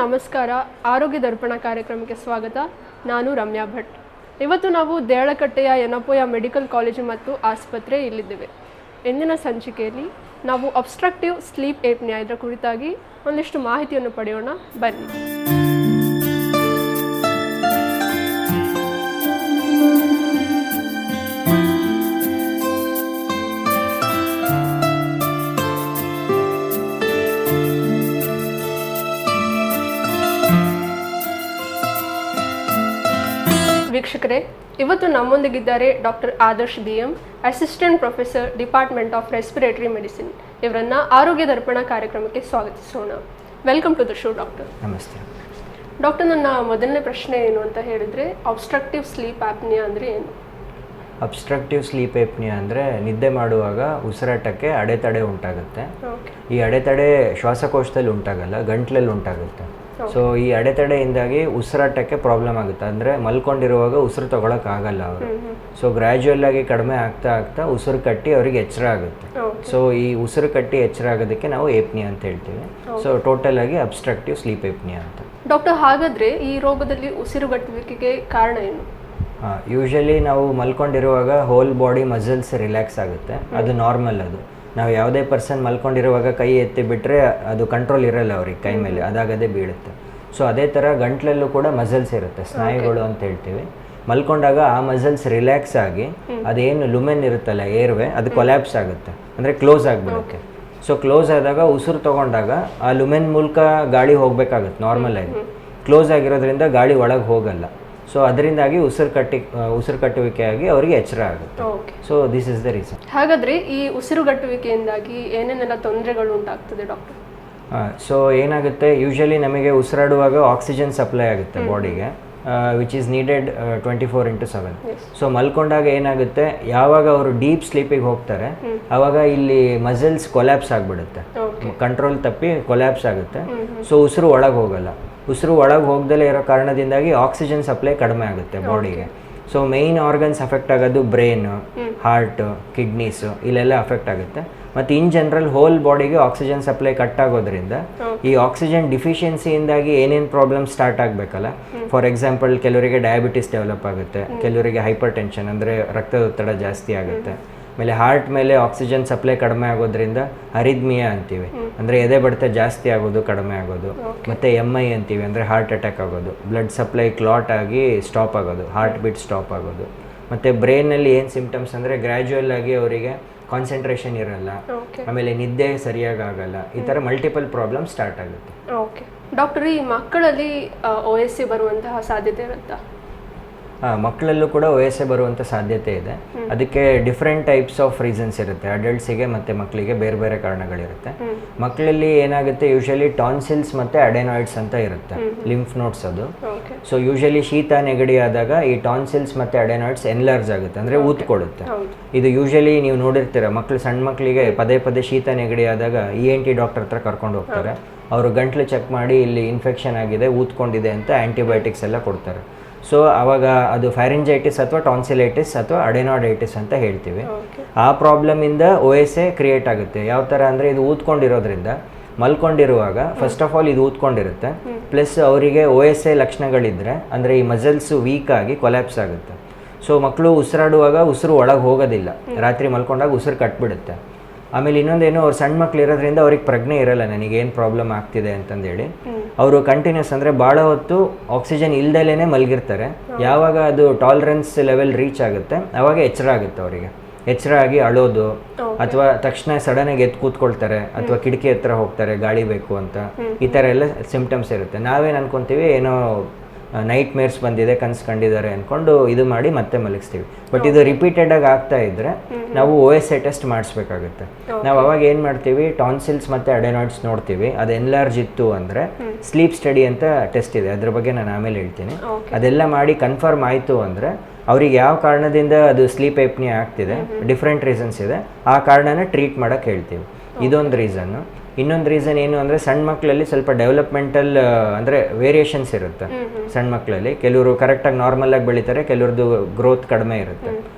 ನಮಸ್ಕಾರ. ಆರೋಗ್ಯ ದರ್ಪಣ ಕಾರ್ಯಕ್ರಮಕ್ಕೆ ಸ್ವಾಗತ. ನಾನು ರಮ್ಯಾ ಭಟ್. ಇವತ್ತು ನಾವು ದೇರಳಕಟ್ಟೆಯ ಯನಪೋಯ ಮೆಡಿಕಲ್ ಕಾಲೇಜು ಮತ್ತು ಆಸ್ಪತ್ರೆ ಇಲ್ಲಿದ್ದೇವೆ. ಇಂದಿನ ಸಂಚಿಕೆಯಲ್ಲಿ ನಾವು ಅಬ್ಸ್ಟ್ರಕ್ಟಿವ್ ಸ್ಲೀಪ್ ಏಪ್ನಿಯಾ ಇದರ ಕುರಿತಾಗಿ ಒಂದಿಷ್ಟು ಮಾಹಿತಿಯನ್ನು ಪಡೆಯೋಣ. ಬನ್ನಿ. ವೀಕ್ಷಕರೇ, ಇವತ್ತು ನಮ್ಮೊಂದಿಗಿದ್ದಾರೆ doctor Adarsh BM, assistant professor, department of respiratory medicine. ಇವರನ್ನು ಆರೋಗ್ಯ ದರ್ಪಣ ಕಾರ್ಯಕ್ರಮಕ್ಕೆ ಸ್ವಾಗತಿಸೋಣ. Welcome to the show doctor. ನಮಸ್ತೆ ಡಾಕ್ಟರ್, ನನ್ನ ಮೊದಲನೇ ಪ್ರಶ್ನೆ ಏನು ಅಂತ ಹೇಳಿದರೆ, ಅಬ್ಸ್ಟ್ರಕ್ಟಿವ್ ಸ್ಲೀಪ್ ಆಪ್ನಿಯಾ ಅಂದರೆ ಏನು? ಅಬ್ಸ್ಟ್ರಕ್ಟಿವ್ ಸ್ಲೀಪ್ ಏಪ್ನಿಯಾ ಅಂದರೆ ನಿದ್ದೆ ಮಾಡುವಾಗ ಉಸಿರಾಟಕ್ಕೆ ಅಡೆತಡೆ ಉಂಟಾಗುತ್ತೆ. ಈ ಅಡೆತಡೆ ಶ್ವಾಸಕೋಶದಲ್ಲಿ ಉಂಟಾಗಲ್ಲ, ಗಂಟ್ಲಲ್ಲಿ ಉಂಟಾಗುತ್ತೆ. ಸೊ ಈ ಅಡೆತಡೆಯಿಂದಾಗಿ ಉಸಿರಾಟಕ್ಕೆ ಪ್ರಾಬ್ಲಮ್ ಆಗುತ್ತೆ. ಅಂದರೆ ಮಲ್ಕೊಂಡಿರುವಾಗ ಉಸಿರು ತಗೊಳಕ್ಕಾಗಲ್ಲ ಅವರು. ಸೊ ಗ್ರ್ಯಾಜುಯಲ್ ಆಗಿ ಕಡಿಮೆ ಆಗ್ತಾ ಆಗ್ತಾ ಉಸಿರು ಕಟ್ಟಿ ಅವರಿಗೆ ಎಚ್ಚರ ಆಗುತ್ತೆ. ಸೊ ಈ ಉಸಿರು ಕಟ್ಟಿ ಎಚ್ಚರ ಆಗೋದಕ್ಕೆ ನಾವು ಏಪ್ನಿಯಾ ಅಂತ ಹೇಳ್ತೀವಿ. ಸೊ ಟೋಟಲ್ ಆಗಿ ಅಬ್ಸ್ಟ್ರಕ್ಟಿವ್ ಸ್ಲೀಪ್ ಏಪ್ನಿಯಾ ಅಂತ. ಡಾಕ್ಟರ್, ಹಾಗಾದರೆ ಈ ರೋಗದಲ್ಲಿ ಉಸಿರುಗಟ್ಟುವಿಕೆಗೆ ಕಾರಣ ಏನು? ಯೂಶಲಿ ನಾವು ಮಲ್ಕೊಂಡಿರುವಾಗ ಹೋಲ್ ಬಾಡಿ ಮಸಲ್ಸ್ ರಿಲ್ಯಾಕ್ಸ್ ಆಗುತ್ತೆ. ಅದು ನಾರ್ಮಲ್. ಅದು ನಾವು ಯಾವುದೇ ಪರ್ಸನ್ ಮಲ್ಕೊಂಡಿರುವಾಗ ಕೈ ಎತ್ತಿ ಬಿಟ್ಟರೆ ಅದು ಕಂಟ್ರೋಲ್ ಇರಲ್ಲ ಅವ್ರಿಗೆ ಕೈ ಮೇಲೆ, ಅದಾಗದೇ ಬೀಳುತ್ತೆ. ಸೊ ಅದೇ ಥರ ಗಂಟ್ಲಲ್ಲೂ ಕೂಡ ಮಸಲ್ಸ್ ಇರುತ್ತೆ, ಸ್ನಾಯುಗಳು ಅಂತ ಹೇಳ್ತೀವಿ. ಮಲ್ಕೊಂಡಾಗ ಆ ಮಸಲ್ಸ್ ರಿಲ್ಯಾಕ್ಸ್ ಆಗಿ ಅದೇನು ಲುಮೆನ್ ಇರುತ್ತಲ್ಲ, ಏರ್ವೆ, ಅದು ಕೊಲ್ಯಾಪ್ಸ್ ಆಗುತ್ತೆ, ಅಂದರೆ ಕ್ಲೋಸ್ ಆಗಿಬಿಡುತ್ತೆ. ಸೊ ಕ್ಲೋಸ್ ಆದಾಗ ಉಸಿರು ತೊಗೊಂಡಾಗ ಆ ಲುಮೆನ್ ಮೂಲಕ ಗಾಳಿ ಹೋಗಬೇಕಾಗುತ್ತೆ ನಾರ್ಮಲ್ ಆಗಿ. ಕ್ಲೋಸ್ ಆಗಿರೋದ್ರಿಂದ ಗಾಳಿ ಒಳಗೆ ಹೋಗಲ್ಲ. ಸೊ ಅದರಿಂದಾಗಿ ಉಸಿರು ಕಟ್ಟುವಿಕೆಯಾಗಿ ಅವರಿಗೆ ಎಚ್ಚರ ಆಗುತ್ತೆ. So this is the reason. ಹಾಗಾದರೆ ಈ ಉಸಿರುಗಟ್ಟುವಿಕೆಯಿಂದಾಗಿ ಏನೇನೆಲ್ಲ ತೊಂದರೆಗಳು ಉಂಟಾಗ್ತದೆ ಡಾಕ್ಟರ್? ಸೊ ಏನಾಗುತ್ತೆ, ಯೂಶಲಿ ನಮಗೆ ಉಸಿರಾಡುವಾಗ ಆಕ್ಸಿಜನ್ ಸಪ್ಲೈ ಆಗುತ್ತೆ ಬಾಡಿಗೆ, ವಿಚ್ ಈಸ್ ನೀಡೆಡ್ 24/7. ಸೊ ಮಲ್ಕೊಂಡಾಗ ಏನಾಗುತ್ತೆ, ಯಾವಾಗ ಅವರು ಡೀಪ್ ಸ್ಲೀಪಿಗೆ ಹೋಗ್ತಾರೆ ಆವಾಗ ಇಲ್ಲಿ ಮಸಲ್ಸ್ ಕೊಲ್ಯಾಪ್ಸ್ ಆಗಿಬಿಡುತ್ತೆ, ಕಂಟ್ರೋಲ್ ತಪ್ಪಿ ಕೊಲ್ಯಾಪ್ಸ್ ಆಗುತ್ತೆ. ಸೊ ಉಸಿರು ಒಳಗೆ ಹೋಗಲ್ಲ. ಉಸಿರು ಒಳಗೆ ಹೋಗ್ದಲೇ ಇರೋ ಕಾರಣದಿಂದಾಗಿ ಆಕ್ಸಿಜನ್ ಸಪ್ಲೈ ಕಡಿಮೆ ಆಗುತ್ತೆ ಬಾಡಿಗೆ. ಸೊ ಮೇಯ್ನ್ ಆರ್ಗನ್ಸ್ ಅಫೆಕ್ಟ್ ಆಗೋದು ಬ್ರೈನ್, ಹಾರ್ಟ್, ಕಿಡ್ನೀಸು, ಇಲ್ಲೆಲ್ಲ ಅಫೆಕ್ಟ್ ಆಗುತ್ತೆ. ಮತ್ತು ಇನ್ ಜನರಲ್ ಹೋಲ್ ಬಾಡಿಗೆ ಆಕ್ಸಿಜನ್ ಸಪ್ಲೈ ಕಟ್ ಆಗೋದ್ರಿಂದ ಈ ಆಕ್ಸಿಜನ್ ಡಿಫಿಷಿಯನ್ಸಿಯಿಂದಾಗಿ ಏನೇನು ಪ್ರಾಬ್ಲಮ್ ಸ್ಟಾರ್ಟ್ ಆಗಬೇಕಲ್ಲ. ಫಾರ್ ಎಕ್ಸಾಂಪಲ್, ಕೆಲವರಿಗೆ ಡಯಾಬಿಟಿಸ್ ಡೆವಲಪ್ ಆಗುತ್ತೆ, ಕೆಲವರಿಗೆ ಹೈಪರ್ ಟೆನ್ಷನ್ ಅಂದರೆ ರಕ್ತದೊತ್ತಡ ಜಾಸ್ತಿ ಆಗುತ್ತೆ. ಆಮೇಲೆ ಹಾರ್ಟ್ ಮೇಲೆ ಆಕ್ಸಿಜನ್ ಸಪ್ಲೈ ಕಡಿಮೆ ಆಗೋದ್ರಿಂದ ಅರಿದ್ಮಿಯಾ ಅಂತೀವಿ, ಅಂದರೆ ಎದೆ ಬಡಿತ ಜಾಸ್ತಿ ಆಗೋದು, ಕಡಿಮೆ ಆಗೋದು. ಮತ್ತು MI ಅಂತೀವಿ, ಅಂದರೆ ಹಾರ್ಟ್ ಅಟ್ಯಾಕ್ ಆಗೋದು, ಬ್ಲಡ್ ಸಪ್ಲೈ ಕ್ಲಾಟ್ ಆಗಿ ಸ್ಟಾಪ್ ಆಗೋದು, ಹಾರ್ಟ್ ಬೀಟ್ ಸ್ಟಾಪ್ ಆಗೋದು. ಮತ್ತು ಬ್ರೈನಲ್ಲಿ ಏನು ಸಿಂಪ್ಟಮ್ಸ್ ಅಂದರೆ ಗ್ರ್ಯಾಜುಯಲ್ ಆಗಿ ಅವರಿಗೆ ಕಾನ್ಸಂಟ್ರೇಷನ್ ಇರಲ್ಲ, ಆಮೇಲೆ ನಿದ್ದೆ ಸರಿಯಾಗಿ ಆಗಲ್ಲ. ಈ ಥರ ಮಲ್ಟಿಪಲ್ ಪ್ರಾಬ್ಲಮ್ ಸ್ಟಾರ್ಟ್ ಆಗುತ್ತೆ. ಓಕೆ ಡಾಕ್ಟರ್, ಈ ಮಕ್ಕಳಲ್ಲಿ OSA ಬರುವಂತಹ ಸಾಧ್ಯತೆ ಇರುತ್ತಾ? ಮಕ್ಕಳಲ್ಲೂ ಕೂಡ OSA ಬರುವಂಥ ಸಾಧ್ಯತೆ ಇದೆ. ಅದಕ್ಕೆ ಡಿಫ್ರೆಂಟ್ ಟೈಪ್ಸ್ ಆಫ್ ರೀಸನ್ಸ್ ಇರುತ್ತೆ. ಅಡಲ್ಟ್ಸಿಗೆ ಮತ್ತು ಮಕ್ಕಳಿಗೆ ಬೇರೆ ಬೇರೆ ಕಾರಣಗಳಿರುತ್ತೆ. ಮಕ್ಕಳಲ್ಲಿ ಏನಾಗುತ್ತೆ, ಯೂಶಲಿ ಟಾನ್ಸಿಲ್ಸ್ ಮತ್ತು ಅಡೆನಾಯ್ಡ್ಸ್ ಅಂತ ಇರುತ್ತೆ, ಲಿಂಫ್ ನೋಡ್ಸ್ ಅದು. ಸೊ ಯೂಶಲಿ ಶೀತ ನೆಗಡಿ ಆದಾಗ ಈ ಟಾನ್ಸಿಲ್ಸ್ ಮತ್ತು ಅಡೆನಾಯ್ಡ್ಸ್ ಎನ್ಲಾರ್ಜ್ ಆಗುತ್ತೆ, ಅಂದರೆ ಊದ್ಕೊಳ್ಳುತ್ತೆ. ಇದು ಯೂಶಲಿ ನೀವು ನೋಡಿರ್ತೀರ, ಸಣ್ಣ ಮಕ್ಕಳಿಗೆ ಪದೇ ಪದೇ ಶೀತ ನೆಗಡಿ ಆದಾಗ ENT ಡಾಕ್ಟರ್ ಹತ್ರ ಕರ್ಕೊಂಡು ಹೋಗ್ತಾರೆ. ಅವರು ಗಂಟ್ಲು ಚೆಕ್ ಮಾಡಿ ಇಲ್ಲಿ ಇನ್ಫೆಕ್ಷನ್ ಆಗಿದೆ, ಊದ್ಕೊಂಡಿದೆ ಅಂತ ಆ್ಯಂಟಿಬಯೋಟಿಕ್ಸ್ ಎಲ್ಲ ಕೊಡ್ತಾರೆ. ಸೊ ಆವಾಗ ಅದು ಫ್ಯಾರಿಂಜೈಟಿಸ್ ಅಥವಾ ಟಾನ್ಸಿಲೈಟಿಸ್ ಅಥವಾ ಅಡೆನಾಯ್ಡೈಟಿಸ್ ಅಂತ ಹೇಳ್ತೀವಿ. ಆ ಪ್ರಾಬ್ಲಮಿಂದ OSA ಕ್ರಿಯೇಟ್ ಆಗುತ್ತೆ. ಯಾವ ಥರ ಅಂದರೆ, ಇದು ಊದ್ಕೊಂಡಿರೋದ್ರಿಂದ ಮಲ್ಕೊಂಡಿರುವಾಗ ಫಸ್ಟ್ ಆಫ್ ಆಲ್ ಇದು ಊದ್ಕೊಂಡಿರುತ್ತೆ, ಪ್ಲಸ್ ಅವರಿಗೆ OSA ಲಕ್ಷಣಗಳಿದ್ದರೆ, ಅಂದರೆ ಈ ಮಸಲ್ಸು ವೀಕ್ ಆಗಿ ಕೊಲ್ಯಾಪ್ಸ್ ಆಗುತ್ತೆ. ಸೊ ಮಕ್ಕಳು ಉಸಿರಾಡುವಾಗ ಉಸಿರು ಒಳಗೆ ಹೋಗೋದಿಲ್ಲ, ರಾತ್ರಿ ಮಲ್ಕೊಂಡಾಗ ಉಸಿರು ಕಟ್ಬಿಡುತ್ತೆ. ಆಮೇಲೆ ಇನ್ನೊಂದೇನು, ಅವ್ರು ಸಣ್ಣ ಮಕ್ಳು ಇರೋದ್ರಿಂದ ಅವ್ರಿಗೆ ಪ್ರಜ್ಞೆ ಇರಲ್ಲ ನನಗೇನು ಪ್ರಾಬ್ಲಮ್ ಆಗ್ತಿದೆ ಅಂತಂದೇಳಿ. ಅವರು ಕಂಟಿನ್ಯೂಸ್ ಅಂದರೆ ಭಾಳ ಹೊತ್ತು ಆಕ್ಸಿಜನ್ ಇಲ್ದಲೇ ಮಲಗಿರ್ತಾರೆ. ಯಾವಾಗ ಅದು ಟಾಲರೆನ್ಸ್ ಲೆವೆಲ್ ರೀಚ್ ಆಗುತ್ತೆ ಆವಾಗ ಎಚ್ಚರ ಆಗುತ್ತೆ ಅವರಿಗೆ. ಎಚ್ಚರ ಆಗಿ ಅಳೋದು, ಅಥವಾ ತಕ್ಷಣ ಸಡನ್ನಾಗಿ ಎದ್ದು ಕೂತ್ಕೊಳ್ತಾರೆ, ಅಥವಾ ಕಿಟಕಿ ಹತ್ರ ಹೋಗ್ತಾರೆ ಗಾಳಿ ಬೇಕು ಅಂತ. ಈ ಥರ ಎಲ್ಲ ಸಿಂಪ್ಟಮ್ಸ್ ಇರುತ್ತೆ. ನಾವೇನು ಅನ್ಕೊತೀವಿ, ಏನೋ ನೈಟ್ ಮೇರ್ಸ್ ಬಂದಿದೆ, ಕನ್ಸು ಕಂಡಿದ್ದಾರೆ ಅಂದ್ಕೊಂಡು ಇದು ಮಾಡಿ ಮತ್ತೆ ಮಲಗಿಸ್ತೀವಿ. ಬಟ್ ಇದು ರಿಪೀಟೆಡ್ ಆಗಿ ಆಗ್ತಾ ಇದ್ದರೆ ನಾವು OSA ಟೆಸ್ಟ್ ಮಾಡಿಸ್ಬೇಕಾಗುತ್ತೆ. ನಾವು ಅವಾಗ ಏನು ಮಾಡ್ತೀವಿ, ಟಾನ್ಸಿಲ್ಸ್ ಮತ್ತು ಅಡೆನಾಯ್ಡ್ಸ್ ನೋಡ್ತೀವಿ. ಅದು ಎನ್ಲಾರ್ಜ್ ಇತ್ತು ಅಂದರೆ ಸ್ಲೀಪ್ ಸ್ಟಡಿ ಅಂತ ಟೆಸ್ಟ್ ಇದೆ, ಅದ್ರ ಬಗ್ಗೆ ನಾನು ಆಮೇಲೆ ಹೇಳ್ತೀನಿ. ಅದೆಲ್ಲ ಮಾಡಿ ಕನ್ಫರ್ಮ್ ಆಯಿತು ಅಂದರೆ ಅವ್ರಿಗೆ ಯಾವ ಕಾರಣದಿಂದ ಅದು ಸ್ಲೀಪ್ ಏಪ್ನಿಯಾ ಆಗ್ತಿದೆ, ಡಿಫ್ರೆಂಟ್ ರೀಸನ್ಸ್ ಇದೆ, ಆ ಕಾರಣನ ಟ್ರೀಟ್ ಮಾಡೋಕ್ಕೆ ಹೇಳ್ತೀವಿ. ಇದೊಂದು ರೀಸನ್ನು. ಇನ್ನೊಂದು ರೀಸನ್ ಏನು ಅಂದರೆ, ಸಣ್ಣ ಮಕ್ಕಳಲ್ಲಿ ಸ್ವಲ್ಪ ಡೆವಲಪ್ಮೆಂಟಲ್ ಅಂದರೆ ವೇರಿಯೇಷನ್ಸ್ ಇರುತ್ತೆ ಸಣ್ಣ ಮಕ್ಕಳಲ್ಲಿ. ಕೆಲವರು ಕರೆಕ್ಟಾಗಿ ನಾರ್ಮಲಾಗಿ ಬೆಳೀತಾರೆ, ಕೆಲವ್ರದ್ದು ಗ್ರೋತ್ ಕಡಿಮೆ ಇರುತ್ತೆ.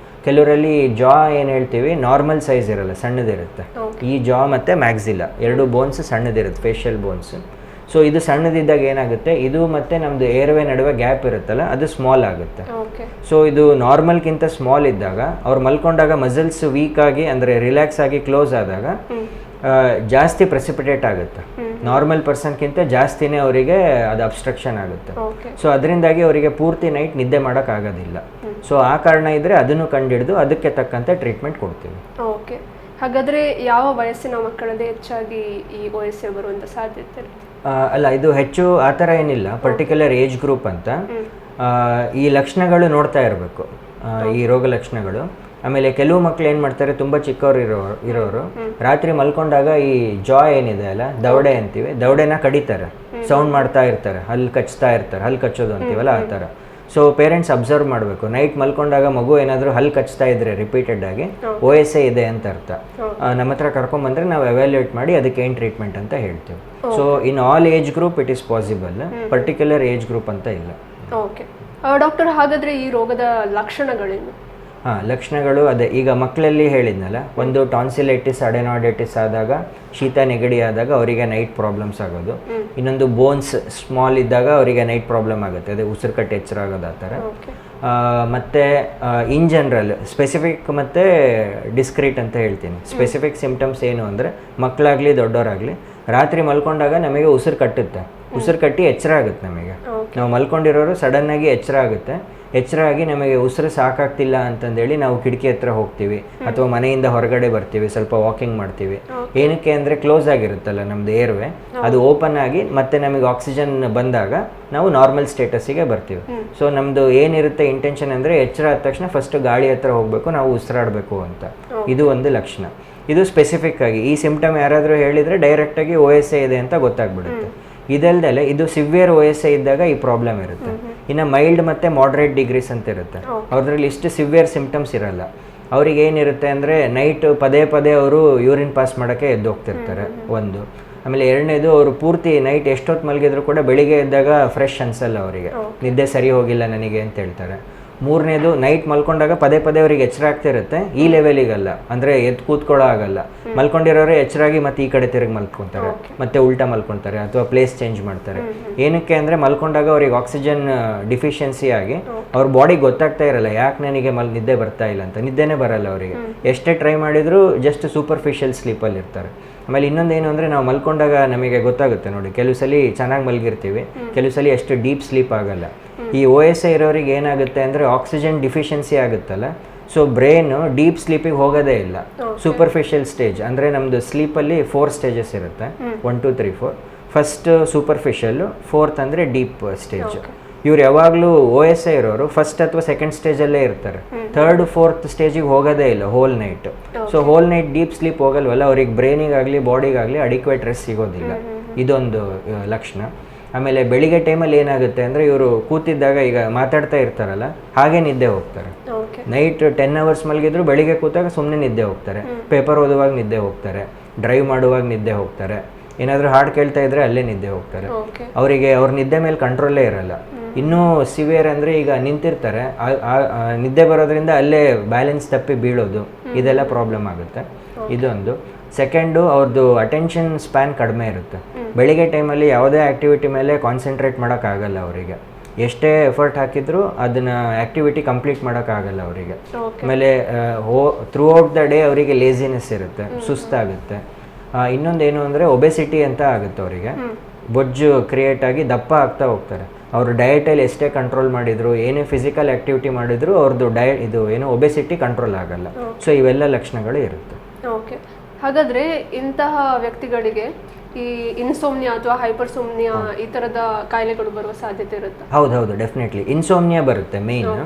ಕೆಲವರಲ್ಲಿ ಜಾ ಏನು ಹೇಳ್ತೀವಿ ನಾರ್ಮಲ್ ಸೈಜ್ ಇರಲ್ಲ, ಸಣ್ಣದಿರುತ್ತೆ. ಈ ಜಾ ಮತ್ತು ಮ್ಯಾಕ್ಸಿಲ್ಲ ಎರಡು ಬೋನ್ಸ್ ಸಣ್ಣದಿರುತ್ತೆ, ಫೇಶಿಯಲ್ ಬೋನ್ಸ್. ಸೊ ಇದು ಸಣ್ಣದಿದ್ದಾಗ ಏನಾಗುತ್ತೆ, ಇದು ಮತ್ತು ನಮ್ಮದು ಏರ್ವೇ ನಡುವೆ ಗ್ಯಾಪ್ ಇರುತ್ತಲ್ಲ ಅದು ಸ್ಮಾಲ್ ಆಗುತ್ತೆ. ಸೊ ಇದು ನಾರ್ಮಲ್ಗಿಂತ ಸ್ಮಾಲ್ ಇದ್ದಾಗ ಅವ್ರು ಮಲ್ಕೊಂಡಾಗ ಮಸಲ್ಸ್ ವೀಕ್ ಆಗಿ ಅಂದರೆ ರಿಲ್ಯಾಕ್ಸ್ ಆಗಿ ಕ್ಲೋಸ್ ಆದಾಗ ಜಾಸ್ತಿ ಪ್ರೆಸಿಪಿಟೇಟ್ ಆಗುತ್ತೆ. ನಾರ್ಮಲ್ ಪರ್ಸನ್ಗಿಂತ ಜಾಸ್ತಿನೇ ಅವರಿಗೆ ಅದು ಅಬ್ಸ್ಟ್ರಕ್ಷನ್ ಆಗುತ್ತೆ. ಸೊ ಅದರಿಂದಾಗಿ ಅವರಿಗೆ ಪೂರ್ತಿ ನೈಟ್ ನಿದ್ದೆ ಮಾಡೋಕ್ಕಾಗೋದಿಲ್ಲ. ಸೊ ಆ ಕಾರಣ ಇದ್ದರೆ ಅದನ್ನು ಕಂಡುಹಿಡಿದು ಅದಕ್ಕೆ ತಕ್ಕಂತೆ ಟ್ರೀಟ್ಮೆಂಟ್ ಕೊಡ್ತೀವಿ. ಓಕೆ, ಹಾಗಾದರೆ ಯಾವ ವಯಸ್ಸಿನ ಮಕ್ಕಳಲ್ಲಿ ಹೆಚ್ಚಾಗಿ ಈ OSA ಬರುವಂಥ ಸಾಧ್ಯತೆ? ಅಲ್ಲ, ಇದು ಹೆಚ್ಚು ಆ ಥರ ಏನಿಲ್ಲ, ಪರ್ಟಿಕ್ಯುಲರ್ ಏಜ್ ಗ್ರೂಪ್ ಅಂತ. ಈ ಲಕ್ಷಣಗಳು ನೋಡ್ತಾ ಇರಬೇಕು, ಈ ರೋಗ ಲಕ್ಷಣಗಳು. ಆಮೇಲೆ ಕೆಲವು ಮಕ್ಳು ಏನು ಮಾಡ್ತಾರೆ, ತುಂಬ ಚಿಕ್ಕವ್ರು ಇರೋರು ರಾತ್ರಿ ಮಲ್ಕೊಂಡಾಗ ಈ ಜಾಯ್ ಏನಿದೆ ಅಲ್ಲ, ದವಡೆ ಅಂತೀವಿ, ದವಡೆನ ಕಡಿತಾರೆ, ಸೌಂಡ್ ಮಾಡ್ತಾ ಇರ್ತಾರೆ, ಹಲ್ಲು ಕಚ್ತಾ ಇರ್ತಾರೆ, ಹಲ್ಲು ಕಚ್ಚೋದು ಅಂತೀವಲ್ಲ ಆ ಥರ. ಸೊ ಪೇರೆಂಟ್ಸ್ ಅಬ್ಸರ್ವ್ ಮಾಡಬೇಕು, ನೈಟ್ ಮಲ್ಕೊಂಡಾಗ ಮಗು ಏನಾದರೂ ಹಲ್ಲು ಕಚ್ತಾ ಇದ್ರೆ ರಿಪೀಟೆಡ್ ಆಗಿ OSA ಇದೆ ಅಂತ ಅರ್ಥ. ನಮ್ಮ ಹತ್ರ ಕರ್ಕೊಂಬಂದ್ರೆ ನಾವು ಎವ್ಯಾಲ್ಯೂಯೇಟ್ ಮಾಡಿ ಅದಕ್ಕೆ ಏನು ಟ್ರೀಟ್ಮೆಂಟ್ ಅಂತ ಹೇಳ್ತೀವಿ. So in all age group it is possible, particular age group ಅಂತ ಇಲ್ಲ. ಓಕೆ ಡಾಕ್ಟರ್, ಹಾಗಾದರೆ ಈ ರೋಗದ ಲಕ್ಷಣಗಳೇನು? ಲಕ್ಷಣಗಳು ಅದೇ, ಈಗ ಮಕ್ಕಳಲ್ಲಿ ಹೇಳಿದ್ನಲ್ಲ, ಒಂದು ಟಾನ್ಸಿಲೈಟಿಸ್ ಅಡೆನಾಯ್ಡಿಟಿಸ್ ಆದಾಗ, ಶೀತ ನೆಗಡಿ ಆದಾಗ ಅವರಿಗೆ ನೈಟ್ ಪ್ರಾಬ್ಲಮ್ಸ್ ಆಗೋದು. ಇನ್ನೊಂದು ಬೋನ್ಸ್ ಸ್ಮಾಲ್ ಇದ್ದಾಗ ಅವರಿಗೆ ನೈಟ್ ಪ್ರಾಬ್ಲಮ್ ಆಗುತ್ತೆ, ಅದೇ ಉಸಿರುಕಟ್ಟು ಎಚ್ಚರ ಆಗೋದು ಆ ಥರ. ಮತ್ತು ಇನ್ ಜನರಲ್ ಸ್ಪೆಸಿಫಿಕ್ ಮತ್ತು ಡಿಸ್ಕ್ರೀಟ್ ಅಂತ ಹೇಳ್ತೀನಿ. ಸ್ಪೆಸಿಫಿಕ್ ಸಿಮ್ಟಮ್ಸ್ ಏನು ಅಂದರೆ, ಮಕ್ಕಳಾಗಲಿ ದೊಡ್ಡವರಾಗಲಿ ರಾತ್ರಿ ಮಲ್ಕೊಂಡಾಗ ನಮಗೆ ಉಸಿರು ಕಟ್ಟುತ್ತೆ, ಉಸಿರು ಕಟ್ಟಿ ಎಚ್ಚರ ಆಗುತ್ತೆ ನಮಗೆ. ನಾವು ಮಲ್ಕೊಂಡಿರೋರು ಸಡನ್ನಾಗಿ ಎಚ್ಚರ ಆಗುತ್ತೆ, ಎಚ್ಚರ ಆಗಿ ನಮಗೆ ಉಸಿರು ಸಾಕಾಗ್ತಿಲ್ಲ ಅಂತಂದೇಳಿ ನಾವು ಕಿಟಕಿ ಹತ್ರ ಹೋಗ್ತೀವಿ ಅಥವಾ ಮನೆಯಿಂದ ಹೊರಗಡೆ ಬರ್ತೀವಿ, ಸ್ವಲ್ಪ ವಾಕಿಂಗ್ ಮಾಡ್ತೀವಿ. ಏನಕ್ಕೆ ಅಂದರೆ ಕ್ಲೋಸ್ ಆಗಿರುತ್ತಲ್ಲ ನಮ್ಮದು ಏರ್ವೆ, ಅದು ಓಪನ್ ಆಗಿ ಮತ್ತೆ ನಮಗೆ ಆಕ್ಸಿಜನ್ ಬಂದಾಗ ನಾವು ನಾರ್ಮಲ್ ಸ್ಟೇಟಸ್ಸಿಗೆ ಬರ್ತೀವಿ. ಸೊ ನಮ್ಮದು ಏನಿರುತ್ತೆ ಇಂಟೆನ್ಷನ್ ಅಂದರೆ ಎಚ್ಚರ ಆದ ತಕ್ಷಣ ಫಸ್ಟ್ ಗಾಳಿ ಹತ್ರ ಹೋಗಬೇಕು, ನಾವು ಉಸಿರಾಡಬೇಕು ಅಂತ. ಇದು ಒಂದು ಲಕ್ಷಣ, ಇದು ಸ್ಪೆಸಿಫಿಕ್ ಆಗಿ. ಈ ಸಿಂಪ್ಟಮ್ ಯಾರಾದರೂ ಹೇಳಿದರೆ ಡೈರೆಕ್ಟಾಗಿ OSA ಇದೆ ಅಂತ ಗೊತ್ತಾಗ್ಬಿಡುತ್ತೆ. ಇದಲ್ದಲೆ ಇದು ಸಿವಿಯರ್ OSA ಇದ್ದಾಗ ಈ ಪ್ರಾಬ್ಲಮ್ ಇರುತ್ತೆ. ಇನ್ನು ಮೈಲ್ಡ್ ಮತ್ತು ಮಾಡ್ರೇಟ್ ಡಿಗ್ರೀಸ್ ಅಂತ ಇರುತ್ತೆ, ಅವ್ರದ್ರಲ್ಲಿ ಇಷ್ಟು ಸಿವಿಯರ್ ಸಿಂಪ್ಟಮ್ಸ್ ಇರಲ್ಲ. ಅವ್ರಿಗೆ ಏನಿರುತ್ತೆ ಅಂದರೆ ನೈಟ್ ಪದೇ ಪದೇ ಅವರು ಯೂರಿನ್ ಪಾಸ್ ಮಾಡೋಕ್ಕೆ ಎದ್ದು ಹೋಗ್ತಿರ್ತಾರೆ ಒಂದು. ಆಮೇಲೆ ಎರಡನೇದು, ಅವರು ಪೂರ್ತಿ ನೈಟ್ ಎಷ್ಟೊತ್ತು ಮಲಗಿದ್ರು ಕೂಡ ಬೆಳಿಗ್ಗೆ ಎದ್ದಾಗ ಫ್ರೆಶ್ ಅನ್ಸಲ್ಲ ಅವರಿಗೆ, ನಿದ್ದೆ ಸರಿ ಹೋಗಿಲ್ಲ ನನಗೆ ಅಂತ ಹೇಳ್ತಾರೆ. ಮೂರನೇದು, ನೈಟ್ ಮಲ್ಕೊಂಡಾಗ ಪದೇ ಪದೇ ಅವ್ರಿಗೆ ಎಚ್ಚರ ಆಗ್ತಿರುತ್ತೆ, ಈ ಲೆವೆಲಿಗಲ್ಲ, ಅಂದರೆ ಎದ್ದು ಕೂತ್ಕೊಳ್ಳೋ ಆಗಲ್ಲ. ಮಲ್ಕೊಂಡಿರೋರೇ ಎಚ್ಚರಾಗಿ ಮತ್ತೆ ಈ ಕಡೆ ತಿರುಗಿ ಮಲ್ಕೊತಾರೆ, ಮತ್ತೆ ಉಲ್ಟಾ ಮಲ್ಕೊತಾರೆ ಅಥವಾ ಪ್ಲೇಸ್ ಚೇಂಜ್ ಮಾಡ್ತಾರೆ. ಏನಕ್ಕೆ ಅಂದರೆ ಮಲ್ಕೊಂಡಾಗ ಅವ್ರಿಗೆ ಆಕ್ಸಿಜನ್ ಡಿಫಿಷಿಯನ್ಸಿ ಆಗಿ ಅವ್ರ ಬಾಡಿಗೆ ಗೊತ್ತಾಗ್ತಾ ಇರಲ್ಲ ಯಾಕೆ ನನಗೆ ನಿದ್ದೆ ಬರ್ತಾ ಇಲ್ಲ ಅಂತ. ನಿದ್ದೆನೇ ಬರಲ್ಲ ಅವರಿಗೆ, ಎಷ್ಟೇ ಟ್ರೈ ಮಾಡಿದರೂ ಜಸ್ಟ್ ಸೂಪರ್ಫಿಷಿಯಲ್ ಸ್ಲೀಪಲ್ಲಿ ಇರ್ತಾರೆ. ಆಮೇಲೆ ಇನ್ನೊಂದೇನು ಅಂದರೆ, ನಾವು ಮಲ್ಕೊಂಡಾಗ ನಮಗೆ ಗೊತ್ತಾಗುತ್ತೆ ನೋಡಿ, ಕೆಲವು ಸಲ ಚೆನ್ನಾಗಿ ಮಲಗಿರ್ತೀವಿ, ಕೆಲವು ಸಲ ಅಷ್ಟು ಡೀಪ್ ಸ್ಲೀಪ್ ಆಗಲ್ಲ. ಈ OSA ಇರೋರಿಗೆ ಏನಾಗುತ್ತೆ ಅಂದರೆ ಆಕ್ಸಿಜನ್ ಡಿಫಿಷಿಯನ್ಸಿ ಆಗುತ್ತಲ್ಲ, ಸೊ ಬ್ರೈನು ಡೀಪ್ ಸ್ಲೀಪಿಗೆ ಹೋಗೋದೇ ಇಲ್ಲ. ಸೂಪರ್ಫಿಷಿಯಲ್ ಸ್ಟೇಜ್ ಅಂದರೆ ನಮ್ಮದು ಸ್ಲೀಪಲ್ಲಿ 4 ಸ್ಟೇಜಸ್ ಇರುತ್ತೆ, 1 2 3 4. ಫಸ್ಟ್ ಸೂಪರ್ಫಿಷಿಯಲ್ಲು, 4th ಅಂದರೆ ಡೀಪ್ ಸ್ಟೇಜ್. ಇವ್ರು ಯಾವಾಗಲೂ OSA ಇರೋರು ಫಸ್ಟ್ ಅಥವಾ ಸೆಕೆಂಡ್ ಸ್ಟೇಜಲ್ಲೇ ಇರ್ತಾರೆ, 3rd 4th ಸ್ಟೇಜಿಗೆ ಹೋಗೋದೇ ಇಲ್ಲ whole night. So whole night deep sleep ಹೋಗಲ್ವಲ್ಲ, ಅವ್ರಿಗೆ ಬ್ರೈನಿಗಾಗಲಿ ಬಾಡಿಗಾಗಲಿ ಅಡಿಕ್ವೇಟ್ ರೆಸ್ಟ್ ಸಿಗೋದಿಲ್ಲ. ಇದೊಂದು ಲಕ್ಷಣ. ಆಮೇಲೆ ಬೆಳಿಗ್ಗೆ ಟೈಮಲ್ಲಿ ಏನಾಗುತ್ತೆ ಅಂದರೆ, ಇವರು ಕೂತಿದ್ದಾಗ ಈಗ ಮಾತಾಡ್ತಾ ಇರ್ತಾರಲ್ಲ ಹಾಗೆ ನಿದ್ದೆ ಹೋಗ್ತಾರೆ. ನೈಟ್ 10 hours ಮಲಗಿದ್ರು ಬೆಳಿಗ್ಗೆ ಕೂತಾಗ ಸುಮ್ಮನೆ ನಿದ್ದೆ ಹೋಗ್ತಾರೆ, ಪೇಪರ್ ಓದುವಾಗ ನಿದ್ದೆ ಹೋಗ್ತಾರೆ, ಡ್ರೈವ್ ಮಾಡುವಾಗ ನಿದ್ದೆ ಹೋಗ್ತಾರೆ, ಏನಾದರೂ ಹಾಡು ಕೇಳ್ತಾ ಇದ್ರೆ ಅಲ್ಲೇ ನಿದ್ದೆ ಹೋಗ್ತಾರೆ. ಅವರಿಗೆ ಅವ್ರ ನಿದ್ದೆ ಮೇಲೆ ಕಂಟ್ರೋಲೇ ಇರಲ್ಲ. ಇನ್ನೂ ಸಿವಿಯರ್ ಅಂದರೆ ಈಗ ನಿಂತಿರ್ತಾರೆ, ನಿದ್ದೆ ಬರೋದ್ರಿಂದ ಅಲ್ಲೇ ಬ್ಯಾಲೆನ್ಸ್ ತಪ್ಪಿ ಬೀಳೋದು, ಇದೆಲ್ಲ ಪ್ರಾಬ್ಲಮ್ ಆಗುತ್ತೆ. ಇದೊಂದು. ಸೆಕೆಂಡು, ಅವ್ರದ್ದು ಅಟೆನ್ಷನ್ ಸ್ಪ್ಯಾನ್ ಕಡಿಮೆ ಇರುತ್ತೆ. ಬೆಳಿಗ್ಗೆ ಟೈಮಲ್ಲಿ ಯಾವುದೇ ಆ್ಯಕ್ಟಿವಿಟಿ ಮೇಲೆ ಕಾನ್ಸಂಟ್ರೇಟ್ ಮಾಡೋಕ್ಕಾಗಲ್ಲ ಅವರಿಗೆ, ಎಷ್ಟೇ ಎಫರ್ಟ್ ಹಾಕಿದ್ರು ಅದನ್ನು ಆ್ಯಕ್ಟಿವಿಟಿ ಕಂಪ್ಲೀಟ್ ಮಾಡೋಕ್ಕಾಗಲ್ಲ ಅವರಿಗೆ. ಆಮೇಲೆ ಥ್ರೂ ಔಟ್ ದ ಡೇ ಅವರಿಗೆ ಲೇಸಿನೆಸ್ ಇರುತ್ತೆ, ಸುಸ್ತಾಗುತ್ತೆ. ಇನ್ನೊಂದೇನು ಅಂದರೆ ಒಬೆಸಿಟಿ ಅಂತ ಆಗುತ್ತೆ ಅವರಿಗೆ, ಬೊಜ್ಜು ಕ್ರಿಯೇಟ್ ಆಗಿ ದಪ್ಪ ಆಗ್ತಾ ಹೋಗ್ತಾರೆ. ಅವರು ಡಯಟಲ್ಲಿ ಎಷ್ಟೇ ಕಂಟ್ರೋಲ್ ಮಾಡಿದ್ರು, ಏನೇ ಫಿಸಿಕಲ್ ಆ್ಯಕ್ಟಿವಿಟಿ ಮಾಡಿದ್ರು ಅವ್ರದ್ದು ಒಬೆಸಿಟಿ ಕಂಟ್ರೋಲ್ ಆಗಲ್ಲ. ಸೊ ಇವೆಲ್ಲ ಲಕ್ಷಣಗಳು ಇರುತ್ತೆ. ಓಕೆ, ಹಾಗಾದರೆ ಇಂತಹ ವ್ಯಕ್ತಿಗಳಿಗೆ ಈ ಇನ್ಸೋಮ್ನಿಯಾ ಅಥವಾ ಹೈಪರ್ಸೋಮ್ನಿಯಾ ಈ ಥರದ ಕಾಯಿಲೆಗಳು ಬರುವ ಸಾಧ್ಯತೆ ಇರುತ್ತೆ? ಹೌದು, ಡೆಫಿನೆಟ್ಲಿ ಇನ್ಸೋಮ್ನಿಯಾ ಬರುತ್ತೆ ಮೇಯ್ನ್.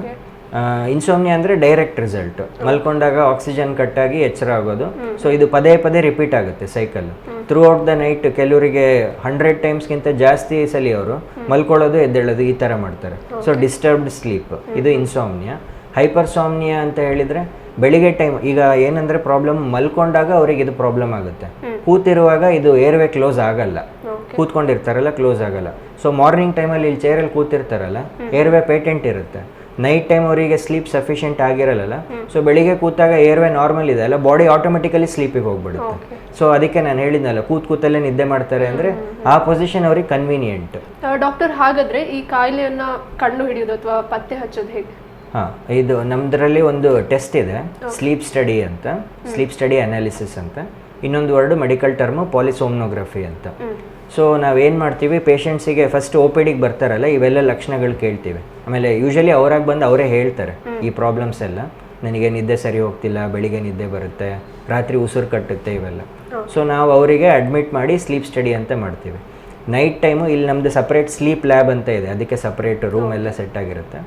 ಇನ್ಸೋಮ್ನಿಯಾ ಅಂದರೆ ಡೈರೆಕ್ಟ್ ರಿಸಲ್ಟ್, ಮಲ್ಕೊಂಡಾಗ ಆಕ್ಸಿಜನ್ ಕಟ್ಟಾಗಿ ಎಚ್ಚರ ಆಗೋದು. ಸೊ ಇದು ಪದೇ ಪದೇ ರಿಪೀಟ್ ಆಗುತ್ತೆ cycle through out the night. ಕೆಲವರಿಗೆ 100 ಟೈಮ್ಸ್ಗಿಂತ ಜಾಸ್ತಿ ಸಲ ಅವರು ಮಲ್ಕೊಳ್ಳೋದು ಎದ್ದೇಳೋದು ಈ ಥರ ಮಾಡ್ತಾರೆ. ಸೊ ಡಿಸ್ಟರ್ಬ್ಡ್ ಸ್ಲೀಪ್, ಇದು ಇನ್ಸೋಮ್ನಿಯಾ. ಹೈಪರ್ಸೋಮ್ನಿಯಾ ಅಂತ ಹೇಳಿದರೆ ಬೆಳಿಗ್ಗೆ ಟೈಮ್, ಈಗ ಏನಂದರೆ ಪ್ರಾಬ್ಲಮ್, ಮಲ್ಕೊಂಡಾಗ ಅವ್ರಿಗೆ ಇದು ಪ್ರಾಬ್ಲಮ್ ಆಗುತ್ತೆ, ಕೂತಿರುವಾಗ ಇದು ಏರ್ವೇ ಕ್ಲೋಸ್ ಆಗಲ್ಲ, ಕೂತ್ಕೊಂಡಿರ್ತಾರಲ್ಲ ಕ್ಲೋಸ್ ಆಗಲ್ಲ. ಸೊ ಮಾರ್ನಿಂಗ್ ಟೈಮಲ್ಲಿ ಇಲ್ಲಿ ಚೇರಲ್ಲಿ ಕೂತಿರ್ತಾರಲ್ಲ, ಏರ್ವೇ ಪೇಟೆಂಟ್ ಇರುತ್ತೆ, ನೈಟ್ ಟೈಮ್ ಅವರಿಗೆ ಸ್ಲೀಪ್ ಸಫಿಷಿಯೆಂಟ್ ಆಗಿರಲ್ಲ. ಸೊ ಬೆಳಿಗ್ಗೆ ಕೂತಾಗ ಏರ್ವೇ ನಾರ್ಮಲ್ ಇದೆ ಅಲ್ಲ, ಬಾಡಿ ಆಟೋಮೆಟಿಕಲಿ ಸ್ಲೀಪಿಗೆ ಹೋಗ್ಬಿಡುತ್ತೆ. ಸೊ ಅದಕ್ಕೆ ನಾನು ಹೇಳಿದ್ನಲ್ಲ, ಕೂತಲ್ಲೇ ನಿದ್ದೆ ಮಾಡ್ತಾರೆ ಅಂದರೆ ಆ ಪೊಸಿಷನ್ ಅವ್ರಿಗೆ ಕನ್ವೀನಿಯೆಂಟ್. ಡಾಕ್ಟರ್, ಹಾಗಾದ್ರೆ ಈ ಕಾಯಿಲೆಯನ್ನ ಕಂಡು ಹಿಡಿಯೋದು ಅಥವಾ ಪತ್ತೆ ಹಚ್ಚೋದು ಹೇಗೆ? ಹಾಂ, ಇದು ನಮ್ಮದರಲ್ಲಿ ಒಂದು ಟೆಸ್ಟ್ ಇದೆ, ಸ್ಲೀಪ್ ಸ್ಟಡಿ ಅಂತ, ಸ್ಲೀಪ್ ಸ್ಟಡಿ ಅನಾಲಿಸಿಸ್ ಅಂತ. ಇನ್ನೊಂದು ವರ್ಡ್ ಮೆಡಿಕಲ್ ಟರ್ಮು ಪಾಲಿಸೋಮ್ನೋಗ್ರಫಿ ಅಂತ. ಸೊ ನಾವೇನು ಮಾಡ್ತೀವಿ, ಪೇಷಂಟ್ಸಿಗೆ ಫಸ್ಟ್ ಒ ಪಿ ಡಿಗೆ ಬರ್ತಾರಲ್ಲ, ಇವೆಲ್ಲ ಲಕ್ಷಣಗಳು ಕೇಳ್ತೀವಿ. ಆಮೇಲೆ ಯೂಶಲಿ ಅವರಾಗಿ ಬಂದು ಅವರೇ ಹೇಳ್ತಾರೆ ಈ ಪ್ರಾಬ್ಲಮ್ಸ್ ಎಲ್ಲ. ನನಗೆ ನಿದ್ದೆ ಸರಿ ಹೋಗ್ತಿಲ್ಲ, ಬೆಳಿಗ್ಗೆ ನಿದ್ದೆ ಬರುತ್ತೆ, ರಾತ್ರಿ ಉಸಿರು ಕಟ್ಟುತ್ತೆ, ಇವೆಲ್ಲ. ಸೊ ನಾವು ಅವರಿಗೆ ಅಡ್ಮಿಟ್ ಮಾಡಿ ಸ್ಲೀಪ್ ಸ್ಟಡಿ ಅಂತ ಮಾಡ್ತೀವಿ. ನೈಟ್ ಟೈಮು ಇಲ್ಲಿ ನಮ್ಮದು ಸಪ್ರೇಟ್ ಸ್ಲೀಪ್ ಲ್ಯಾಬ್ ಅಂತ ಇದೆ, ಅದಕ್ಕೆ ಸಪ್ರೇಟ್ ರೂಮ್ ಎಲ್ಲ ಸೆಟ್ ಆಗಿರುತ್ತೆ.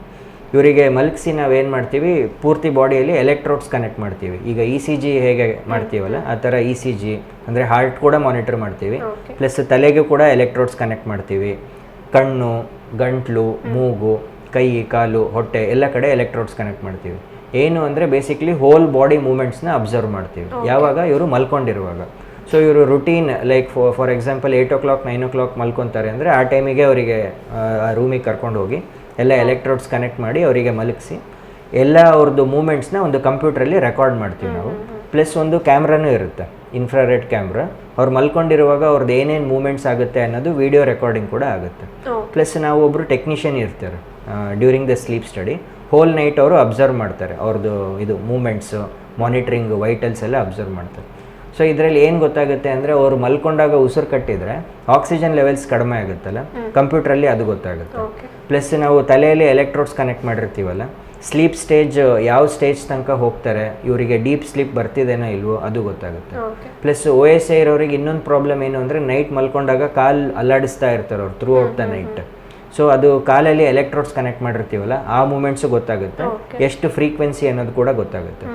ಇವರಿಗೆ ಮಲಗಿಸಿ ನಾವೇನು ಮಾಡ್ತೀವಿ, ಪೂರ್ತಿ ಬಾಡಿಯಲ್ಲಿ ಎಲೆಕ್ಟ್ರೋಡ್ಸ್ ಕನೆಕ್ಟ್ ಮಾಡ್ತೀವಿ. ಈಗ ಇ ಸಿ ಜಿ ಹೇಗೆ ಮಾಡ್ತೀವಲ್ಲ ಆ ಥರ ಇ ಸಿ ಜಿ ಅಂದರೆ ಹಾರ್ಟ್ ಕೂಡ ಮಾನಿಟರ್ ಮಾಡ್ತೀವಿ, ಪ್ಲಸ್ ತಲೆಗೂ ಕೂಡ ಎಲೆಕ್ಟ್ರೋಡ್ಸ್ ಕನೆಕ್ಟ್ ಮಾಡ್ತೀವಿ. ಕಣ್ಣು, ಗಂಟ್ಲು, ಮೂಗು, ಕೈ, ಕಾಲು, ಹೊಟ್ಟೆ ಎಲ್ಲ ಕಡೆ ಎಲೆಕ್ಟ್ರೋಡ್ಸ್ ಕನೆಕ್ಟ್ ಮಾಡ್ತೀವಿ. ಏನು ಅಂದರೆ ಬೇಸಿಕ್ಲಿ ಹೋಲ್ ಬಾಡಿ ಮೂಮೆಂಟ್ಸ್ನ ಅಬ್ಸರ್ವ್ ಮಾಡ್ತೀವಿ ಯಾವಾಗ ಇವರು ಮಲ್ಕೊಂಡಿರುವಾಗ. ಸೊ ಇವರು routine like for example 8 o'clock 9 o'clock ಮಲ್ಕೊತಾರೆ ಅಂದರೆ ಆ ಟೈಮಿಗೆ ಅವರಿಗೆ ಆ ರೂಮಿಗೆ ಕರ್ಕೊಂಡು ಹೋಗಿ ಎಲ್ಲ ಎಲೆಕ್ಟ್ರೋಡ್ಸ್ ಕನೆಕ್ಟ್ ಮಾಡಿ ಅವರಿಗೆ ಮಲಗಿಸಿ ಎಲ್ಲ ಅವ್ರದ್ದು ಮೂಮೆಂಟ್ಸ್ನ ಒಂದು ಕಂಪ್ಯೂಟ್ರಲ್ಲಿ ರೆಕಾರ್ಡ್ ಮಾಡ್ತೀವಿ ನಾವು. ಪ್ಲಸ್ ಒಂದು ಕ್ಯಾಮ್ರಾನೂ ಇರುತ್ತೆ, ಇನ್ಫ್ರಾರೆಡ್ ಕ್ಯಾಮ್ರಾ. ಅವ್ರು ಮಲ್ಕೊಂಡಿರುವಾಗ ಅವ್ರದ್ದು ಏನೇನು ಮೂಮೆಂಟ್ಸ್ ಆಗುತ್ತೆ ಅನ್ನೋದು ವಿಡಿಯೋ ರೆಕಾರ್ಡಿಂಗ್ ಕೂಡ ಆಗುತ್ತೆ. ಪ್ಲಸ್ ನಾವು ಒಬ್ಬರು ಟೆಕ್ನಿಷಿಯನ್ ಇರ್ತಾರೆ during the sleep study. Hole night ಅವರು ಅಬ್ಸರ್ವ್ ಮಾಡ್ತಾರೆ ಅವ್ರದ್ದು ಇದು ಮೂಮೆಂಟ್ಸು, ಮಾನಿಟ್ರಿಂಗ್, ವೈಟಲ್ಸ್ ಎಲ್ಲ ಅಬ್ಸರ್ವ್ ಮಾಡ್ತಾರೆ. ಸೊ ಇದರಲ್ಲಿ ಏನು ಗೊತ್ತಾಗುತ್ತೆ ಅಂದರೆ ಅವರು ಮಲ್ಕೊಂಡಾಗ ಉಸಿರು ಕಟ್ಟಿದರೆ ಆಕ್ಸಿಜನ್ ಲೆವೆಲ್ಸ್ ಕಡಿಮೆ ಆಗುತ್ತಲ್ಲ, ಕಂಪ್ಯೂಟ್ರಲ್ಲಿ ಅದು ಗೊತ್ತಾಗುತ್ತೆ. ಪ್ಲಸ್ ನಾವು ತಲೆಯಲ್ಲಿ ಎಲೆಕ್ಟ್ರೋಡ್ಸ್ ಕನೆಕ್ಟ್ ಮಾಡಿರ್ತೀವಲ್ಲ, ಸ್ಲೀಪ್ ಸ್ಟೇಜ್ ಯಾವ ಸ್ಟೇಜ್ ತನಕ ಹೋಗ್ತಾರೆ, ಇವರಿಗೆ ಡೀಪ್ ಸ್ಲೀಪ್ ಬರ್ತಿದೇನೋ ಇಲ್ವೋ ಅದು ಗೊತ್ತಾಗುತ್ತೆ. ಪ್ಲಸ್ ಒ ಎಸ್ ಎ ಇರೋರಿಗೆ ಇನ್ನೊಂದು ಪ್ರಾಬ್ಲಮ್ ಏನು ಅಂದರೆ ನೈಟ್ ಮಲ್ಕೊಂಡಾಗ ಕಾಲು ಅಲ್ಲಾಡಿಸ್ತಾ ಇರ್ತಾರೆ ಅವ್ರು through out the night. So ಅದು ಕಾಲಲ್ಲಿ ಎಲೆಕ್ಟ್ರೋಡ್ಸ್ ಕನೆಕ್ಟ್ ಮಾಡಿರ್ತೀವಲ್ಲ ಆ ಮೂಮೆಂಟ್ಸು ಗೊತ್ತಾಗುತ್ತೆ, ಎಷ್ಟು ಫ್ರೀಕ್ವೆನ್ಸಿ ಅನ್ನೋದು ಕೂಡ ಗೊತ್ತಾಗುತ್ತೆ.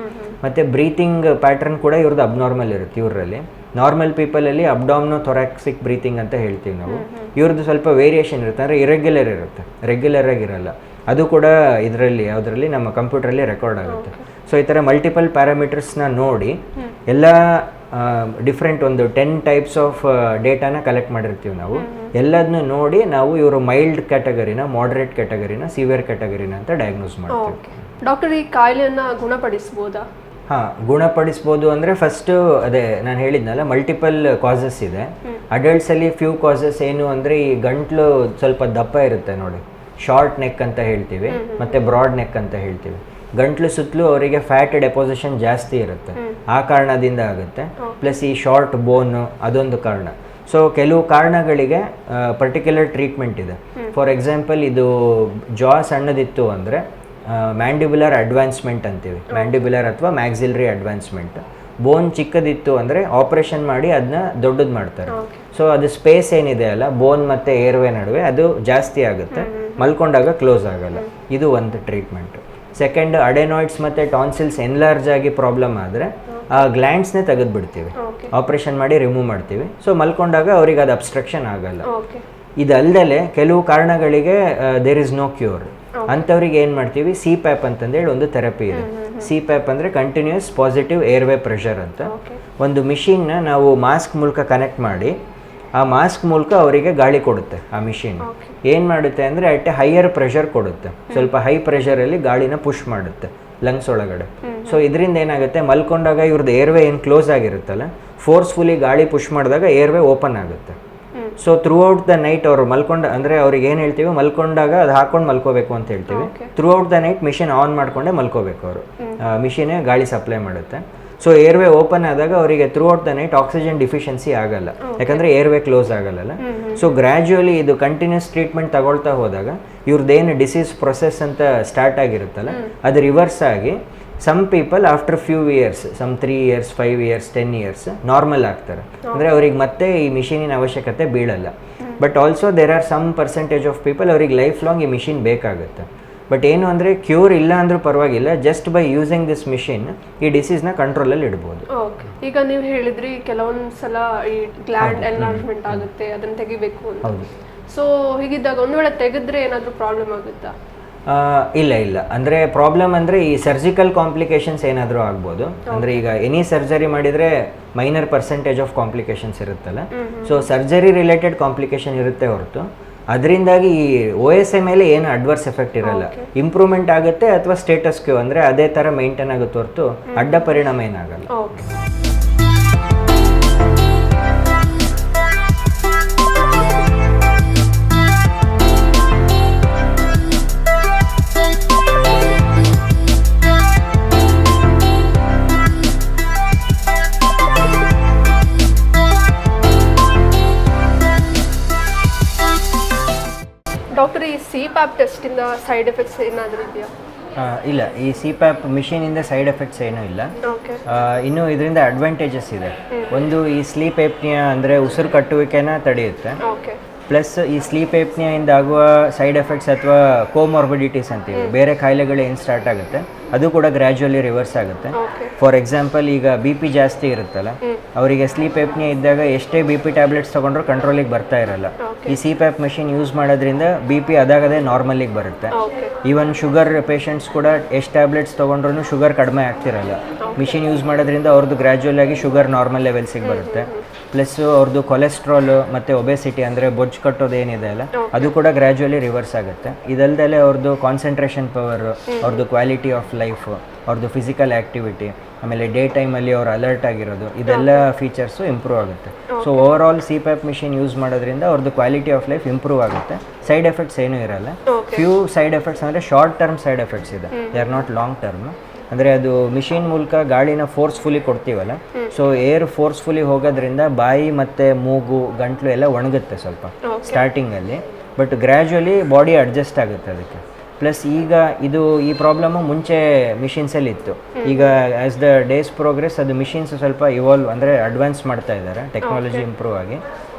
ಮತ್ತು ಬ್ರೀತಿಂಗ್ ಪ್ಯಾಟ್ರನ್ ಕೂಡ ಇವ್ರದ್ದು ಅಬ್ನಾರ್ಮಲ್ ಇರುತ್ತೆ. ಇವರಲ್ಲಿ ನಾರ್ಮಲ್ ಪೀಪಲಲ್ಲಿ ಅಬ್ಡಾಮ್ನೋ ಥೊರಾಕ್ಸಿಕ್ ಬ್ರೀತಿಂಗ್ ಅಂತ ಹೇಳ್ತೀವಿ ನಾವು. ಇವ್ರದ್ದು ಸ್ವಲ್ಪ ವೇರಿಯೇಷನ್ ಇರುತ್ತೆ, ಅಂದರೆ ಇರೆಗ್ಯುಲರ್ ಇರುತ್ತೆ, ರೆಗ್ಯುಲರ್ ಆಗಿರಲ್ಲ. ಅದು ಕೂಡ ಇದರಲ್ಲಿ ಯಾವುದರಲ್ಲಿ ನಮ್ಮ ಕಂಪ್ಯೂಟ್ರಲ್ಲಿ ರೆಕಾರ್ಡ್ ಆಗುತ್ತೆ. ಸೊ ಈ ಥರ ಮಲ್ಟಿಪಲ್ ಪ್ಯಾರಾಮೀಟರ್ಸ್ನ ನೋಡಿ ಎಲ್ಲ ಡಿಫ್ರೆಂಟ್ ಒಂದು 10 ಟೈಪ್ಸ್ ಆಫ್ ಡೇಟಾನ ಕಲೆಕ್ಟ್ ಮಾಡಿರ್ತೀವಿ ನಾವು. ಎಲ್ಲದನ್ನೂ ನೋಡಿ ನಾವು ಇವರು ಮೈಲ್ಡ್ ಕ್ಯಾಟಗರಿನ, ಮಾಡ್ರೇಟ್ ಕ್ಯಾಟಗರಿನ, ಸಿವಿಯರ್ ಕ್ಯಾಟಗರಿನ ಅಂತ ಡಯಾಗ್ನೋಸ್ ಮಾಡ್ತೀವಿ. ಡಾಕ್ಟರ್, ಈ ಕಾಯಿಲೆಯನ್ನು ಗುಣಪಡಿಸ್ಬೋದಾ? ಹಾಂ, ಗುಣಪಡಿಸ್ಬೋದು ಅಂದರೆ ಫಸ್ಟು ಅದೇ ನಾನು ಹೇಳಿದ್ನಲ್ಲ, ಮಲ್ಟಿಪಲ್ ಕಾಸಸ್ ಇದೆ. ಅಡಲ್ಟ್ಸಲ್ಲಿ ಫ್ಯೂ ಕಾಸಸ್ ಏನು ಅಂದರೆ ಈ ಗಂಟ್ಲು ಸ್ವಲ್ಪ ದಪ್ಪ ಇರುತ್ತೆ ನೋಡಿ, ಶಾರ್ಟ್ ನೆಕ್ ಅಂತ ಹೇಳ್ತೀವಿ, ಮತ್ತು ಬ್ರಾಡ್ ನೆಕ್ ಅಂತ ಹೇಳ್ತೀವಿ. ಗಂಟ್ಲು ಸುತ್ತಲೂ ಅವರಿಗೆ ಫ್ಯಾಟ್ ಡೆಪೋಸಿಷನ್ ಜಾಸ್ತಿ ಇರುತ್ತೆ, ಆ ಕಾರಣದಿಂದ ಆಗುತ್ತೆ. ಪ್ಲಸ್ ಈ ಶಾರ್ಟ್ ಬೋನು ಅದೊಂದು ಕಾರಣ. ಸೊ ಕೆಲವು ಕಾರಣಗಳಿಗೆ ಪರ್ಟಿಕ್ಯುಲರ್ ಟ್ರೀಟ್ಮೆಂಟ್ ಇದೆ. ಫಾರ್ ಎಕ್ಸಾಂಪಲ್ ಇದು ಜಾ ಸಣ್ಣದಿತ್ತು ಅಂದರೆ ಮ್ಯಾಂಡಿಬ್ಯುಲರ್ ಅಡ್ವಾನ್ಸ್ಮೆಂಟ್ ಅಂತೀವಿ, ಮ್ಯಾಂಡಿಬ್ಯುಲರ್ ಅಥವಾ ಮ್ಯಾಕ್ಸಿಲರಿ ಅಡ್ವಾನ್ಸ್ಮೆಂಟ್. ಬೋನ್ ಚಿಕ್ಕದಿತ್ತು ಅಂದರೆ ಆಪರೇಷನ್ ಮಾಡಿ ಅದನ್ನ ದೊಡ್ಡದು ಮಾಡ್ತಾರೆ. ಸೊ ಅದು ಸ್ಪೇಸ್ ಏನಿದೆ ಅಲ್ಲ ಬೋನ್ ಮತ್ತು ಏರ್ವೇ ನಡುವೆ ಅದು ಜಾಸ್ತಿ ಆಗುತ್ತೆ, ಮಲ್ಕೊಂಡಾಗ ಕ್ಲೋಸ್ ಆಗಲ್ಲ. ಇದು ಒಂದು ಟ್ರೀಟ್ಮೆಂಟ್. ಸೆಕೆಂಡ್, ಅಡೆನಾಯ್ಡ್ಸ್ ಮತ್ತು ಟಾನ್ಸಿಲ್ಸ್ ಎನ್ಲಾರ್ಜ್ ಆಗಿ ಪ್ರಾಬ್ಲಮ್ ಆದರೆ ಆ ಗ್ಲ್ಯಾಂಡ್ಸ್ನೇ ತೆಗೆದುಬಿಡ್ತೀವಿ, ಆಪರೇಷನ್ ಮಾಡಿ ರಿಮೂವ್ ಮಾಡ್ತೀವಿ. ಸೊ ಮಲ್ಕೊಂಡಾಗ ಅವ್ರಿಗೆ ಅದು ಅಬ್ಸ್ಟ್ರಕ್ಷನ್ ಆಗಲ್ಲ. ಇದಲ್ದಲೆ ಕೆಲವು ಕಾರಣಗಳಿಗೆ ದೇರ್ ಇಸ್ ನೋ ಕ್ಯೂರ್. ಅಂಥವ್ರಿಗೆ ಏನು ಮಾಡ್ತೀವಿ, ಸಿ ಪ್ಯಾಪ್ ಅಂತಂದೇಳಿ ಒಂದು ಥೆರಪಿ ಇದೆ. ಸಿ ಪ್ಯಾಪ್ ಅಂದರೆ ಕಂಟಿನ್ಯೂಸ್ ಪಾಸಿಟಿವ್ ಏರ್ವೇ ಪ್ರೆಷರ್ ಅಂತ. ಒಂದು ಮಿಷಿನ್ನ ನಾವು ಮಾಸ್ಕ್ ಮೂಲಕ ಕನೆಕ್ಟ್ ಮಾಡಿ ಆ ಮಾಸ್ಕ್ ಮೂಲಕ ಅವರಿಗೆ ಗಾಳಿ ಕೊಡುತ್ತೆ. ಆ ಮಿಷಿನ್ ಏನು ಮಾಡುತ್ತೆ ಅಂದರೆ ಅಟ್ ಹೈಯರ್ ಪ್ರೆಷರ್ ಕೊಡುತ್ತೆ, ಸ್ವಲ್ಪ ಹೈ ಪ್ರೆಷರಲ್ಲಿ ಗಾಳಿನ ಪುಷ್ ಮಾಡುತ್ತೆ ಲಂಗ್ಸ್ ಒಳಗಡೆ. ಸೊ ಇದರಿಂದ ಏನಾಗುತ್ತೆ, ಮಲ್ಕೊಂಡಾಗ ಇವ್ರದ್ದು ಏರ್ವೇ ಏನು ಕ್ಲೋಸ್ ಆಗಿರುತ್ತಲ್ಲ, ಫೋರ್ಸ್ಫುಲಿ ಗಾಳಿ ಪುಷ್ ಮಾಡಿದಾಗ ಏರ್ವೇ ಓಪನ್ ಆಗುತ್ತೆ. So through out the night ಅವರು ಅಂದರೆ ಅವ್ರಿಗೆ ಏನು ಹೇಳ್ತೀವಿ, ಮಲ್ಕೊಂಡಾಗ ಅದು ಹಾಕೊಂಡು ಮಲ್ಕೋಬೇಕು ಅಂತ ಹೇಳ್ತೀವಿ. Through out the night machine on ಮಾಡಿಕೊಂಡೇ ಮಲ್ಕೋಬೇಕು ಅವರು, ಮಿಷಿನೇ ಗಾಳಿ ಸಪ್ಲೈ ಮಾಡುತ್ತೆ. ಸೊ ಏರ್ವೇ ಓಪನ್ ಆದಾಗ ಅವರಿಗೆ throughout the night oxygen deficiency ಆಗಲ್ಲ, ಯಾಕಂದರೆ ಏರ್ವೇ ಕ್ಲೋಸ್ ಆಗಲ್ಲ. ಸೊ ಗ್ರ್ಯಾಜುಯಲಿ ಇದು ಕಂಟಿನ್ಯೂಸ್ ಟ್ರೀಟ್ಮೆಂಟ್ ತಗೊಳ್ತಾ ಹೋದಾಗ ಇವ್ರದ್ದೇನು ಡಿಸೀಸ್ ಪ್ರೊಸೆಸ್ ಅಂತ ಸ್ಟಾರ್ಟ್ ಆಗಿರುತ್ತಲ್ಲ ಅದು ರಿವರ್ಸ್ ಆಗಿ some people after few years, some 3 years 5 years 10 years normal ಆಗ್ತಾರೆ. ಅಂದರೆ ಅವ್ರಿಗೆ ಮತ್ತೆ ಈ ಮಿಷಿನಿನ ಅವಶ್ಯಕತೆ ಬೀಳಲ್ಲ. But also there are some percentage of people ಅವ್ರಿಗೆ ಲೈಫ್ ಲಾಂಗ್ ಈ ಮಿಷಿನ್ ಬೇಕಾಗುತ್ತೆ. ಬಟ್ ಏನು ಅಂದರೆ ಕ್ಯೂರ್ ಇಲ್ಲ ಅಂದರೂ ಪರವಾಗಿಲ್ಲ, just by using this machine ಈ ಡಿಸೀಸ್ನ ಕಂಟ್ರೋಲಲ್ಲಿ ಇಡ್ಬೋದು. ಓಕೆ, ಈಗ ನೀವು ಹೇಳಿದ್ರಿ ಕೆಲವೊಂದು ಸಲ ಈ ಗ್ಲ್ಯಾಂಡ್ ಎನ್ಲಾರ್ಜ್ಮೆಂಟ್ ಆಗುತ್ತೆ, ಅದನ್ನು ತೆಗಿಬೇಕು ಅಂತ. ಸೊ ಹೀಗಿದ್ದಾಗ ಒಂದು ವೇಳೆ ತೆಗೆದ್ರೆ ಏನಾದರೂ ಪ್ರಾಬ್ಲಮ್ ಆಗುತ್ತಾ? ಇಲ್ಲ ಅಂದರೆ ಪ್ರಾಬ್ಲಮ್ ಅಂದರೆ ಈ ಸರ್ಜಿಕಲ್ ಕಾಂಪ್ಲಿಕೇಶನ್ಸ್ ಏನಾದರೂ ಆಗ್ಬೋದು. ಅಂದರೆ ಈಗ ಎನಿ ಸರ್ಜರಿ ಮಾಡಿದರೆ ಮೈನರ್ ಪರ್ಸೆಂಟೇಜ್ ಆಫ್ ಕಾಂಪ್ಲಿಕೇಶನ್ಸ್ ಇರುತ್ತಲ್ಲ, ಸೊ ಸರ್ಜರಿ ರಿಲೇಟೆಡ್ ಕಾಂಪ್ಲಿಕೇಶನ್ ಇರುತ್ತೆ ಹೊರತು ಅದರಿಂದಾಗಿ ಈ OSA ಮೇಲೆ ಏನು ಅಡ್ವರ್ಸ್ ಎಫೆಕ್ಟ್ ಇರಲ್ಲ, ಇಂಪ್ರೂವ್ಮೆಂಟ್ ಆಗುತ್ತೆ ಅಥವಾ ಸ್ಟೇಟಸ್ ಕ್ಯೂ ಅಂದರೆ ಅದೇ ಥರ ಮೇಂಟೈನ್ ಆಗುತ್ತೆ ಹೊರತು ಅಡ್ಡ ಪರಿಣಾಮ ಏನಾಗಲ್ಲ. ಓಕೆ. ಡಾಕ್ಟರ್, ಈ CPAP ಟೆಸ್ಟಿಂದ ಸೈಡ್ ಎಫೆಕ್ಟ್ಸ್ ಏನಾದರೂ ಇದೆಯಾ? ಇಲ್ಲ, ಈ CPAP ಮಿಷಿನಿಂದ ಸೈಡ್ ಎಫೆಕ್ಟ್ಸ್ ಏನೂ ಇಲ್ಲ. ಓಕೆ. ಇನ್ನು ಇದರಿಂದ ಅಡ್ವಾಂಟೇಜಸ್ ಇದೆ. ಒಂದು, ಈ ಸ್ಲೀಪ್ ಏಪ್ನಿಯಾ ಅಂದರೆ ಉಸಿರು ಕಟ್ಟುವಿಕೆನ ತಡೆಯುತ್ತೆ. ಓಕೆ. ಪ್ಲಸ್ ಈ ಸ್ಲೀಪ್ ಏಪ್ನಿಯಿಂದ ಆಗುವ ಸೈಡ್ ಎಫೆಕ್ಟ್ಸ್ ಅಥವಾ ಕೋಮಾರ್ಬಿಡಿಟೀಸ್ ಅಂತೀವಿ, ಬೇರೆ ಕಾಯಿಲೆಗಳು ಏನು ಸ್ಟಾರ್ಟ್ ಆಗುತ್ತೆ ಅದು ಕೂಡ ಗ್ರ್ಯಾಜುವಲಿ ರಿವರ್ಸ್ ಆಗುತ್ತೆ. ಫಾರ್ ಎಕ್ಸಾಂಪಲ್, ಈಗ BP ಜಾಸ್ತಿ ಇರುತ್ತಲ್ಲ, ಅವರಿಗೆ ಸ್ಲೀಪ್ ಏಪ್ನಿಯಾ ಇದ್ದಾಗ ಎಷ್ಟೇ BP ಟ್ಯಾಬ್ಲೆಟ್ಸ್ ತೊಗೊಂಡ್ರು ಕಂಟ್ರೋಲಿಗೆ ಬರ್ತಾ ಇರಲ್ಲ. ಈ CPAP ಮೆಷಿನ್ ಯೂಸ್ ಮಾಡೋದ್ರಿಂದ BP ಅದಾಗದೇ ನಾರ್ಮಲಿಗೆ ಬರುತ್ತೆ. ಈವನ್ ಶುಗರ್ ಪೇಷಂಟ್ಸ್ ಕೂಡ ಎಷ್ಟು ಟ್ಯಾಬ್ಲೆಟ್ಸ್ ತೊಗೊಂಡ್ರು ಶುಗರ್ ಕಡಿಮೆ ಆಗ್ತಿರಲ್ಲ. ಮಿಷಿನ್ ಯೂಸ್ ಮಾಡೋದ್ರಿಂದ ಅವ್ರದ್ದು ಗ್ರ್ಯಾಜುವಲ್ ಆಗಿ ಶುಗರ್ ನಾರ್ಮಲ್ ಲೆವೆಲ್ಸಿಗೆ ಬರುತ್ತೆ. ಪ್ಲಸ್ ಅವ್ರದ್ದು ಕೊಲೆಸ್ಟ್ರಾಲ್ ಮತ್ತು ಒಬೆಸಿಟಿ ಅಂದರೆ ಬೊಜ್ಜು ಕಟ್ಟೋದು ಏನಿದೆ ಅಲ್ಲ, ಅದು ಕೂಡ ಗ್ರ್ಯಾಜುವಲಿ ರಿವರ್ಸ್ ಆಗುತ್ತೆ. ಇದಲ್ದಲೆ ಅವ್ರದ್ದು ಕಾನ್ಸಂಟ್ರೇಷನ್ ಪವರ್, ಅವ್ರದ್ದು ಕ್ವಾಲಿಟಿ ಆಫ್ ಲೈಫ್, ಅವ್ರದ್ದು ಫಿಸಿಕಲ್ ಆ್ಯಕ್ಟಿವಿಟಿ, ಆಮೇಲೆ ಡೇ ಟೈಮಲ್ಲಿ ಅವ್ರು ಅಲರ್ಟ್ ಆಗಿರೋದು, ಇದೆಲ್ಲ ಫೀಚರ್ಸು ಇಂಪ್ರೂವ್ ಆಗುತ್ತೆ. So over all CPAP machine use ಮಾಡೋದ್ರಿಂದ ಅವ್ರದ್ದು ಕ್ವಾಲಿಟಿ ಆಫ್ ಲೈಫ್ ಇಂಪ್ರೂವ್ ಆಗುತ್ತೆ. ಸೈಡ್ ಎಫೆಕ್ಟ್ಸ್ ಏನೂ ಇರಲ್ಲ. ಫ್ಯೂ ಸೈಡ್ ಎಫೆಕ್ಟ್ಸ್ ಅಂದರೆ ಶಾರ್ಟ್ ಟರ್ಮ್ ಸೈಡ್ ಎಫೆಕ್ಟ್ಸ್ ಇದೆ, they are not long term. ಅಂದರೆ ಅದು ಮಿಷಿನ್ ಮೂಲಕ ಗಾಳಿನ ಫೋರ್ಸ್ಫುಲಿ ಕೊಡ್ತೀವಲ್ಲ, ಸೊ ಏರ್ ಫೋರ್ಸ್ಫುಲಿ ಹೋಗೋದ್ರಿಂದ ಬಾಯಿ ಮತ್ತು ಮೂಗು, ಗಂಟ್ಲು ಎಲ್ಲ ಒಣಗುತ್ತೆ ಸ್ವಲ್ಪ ಸ್ಟಾರ್ಟಿಂಗಲ್ಲಿ, ಬಟ್ ಗ್ರ್ಯಾಜುವಲಿ ಬಾಡಿ ಅಡ್ಜಸ್ಟ್ ಆಗುತ್ತೆ ಅದಕ್ಕೆ. ಪ್ಲಸ್ ಈಗ ಈ ಪ್ರಾಬ್ಲಮ್ಮು ಮುಂಚೆ ಮಿಷಿನ್ಸಲ್ಲಿ ಇತ್ತು. ಈಗ ಆ್ಯಸ್ ದ ಡೇಸ್ ಪ್ರೋಗ್ರೆಸ್ ಅದು ಮಿಷಿನ್ಸ್ ಸ್ವಲ್ಪ ಇವಾಲ್ವ್ ಅಂದರೆ ಅಡ್ವಾನ್ಸ್ ಮಾಡ್ತಾ ಇದ್ದಾರೆ, ಟೆಕ್ನಾಲಜಿ ಇಂಪ್ರೂವ್ ಆಗಿ.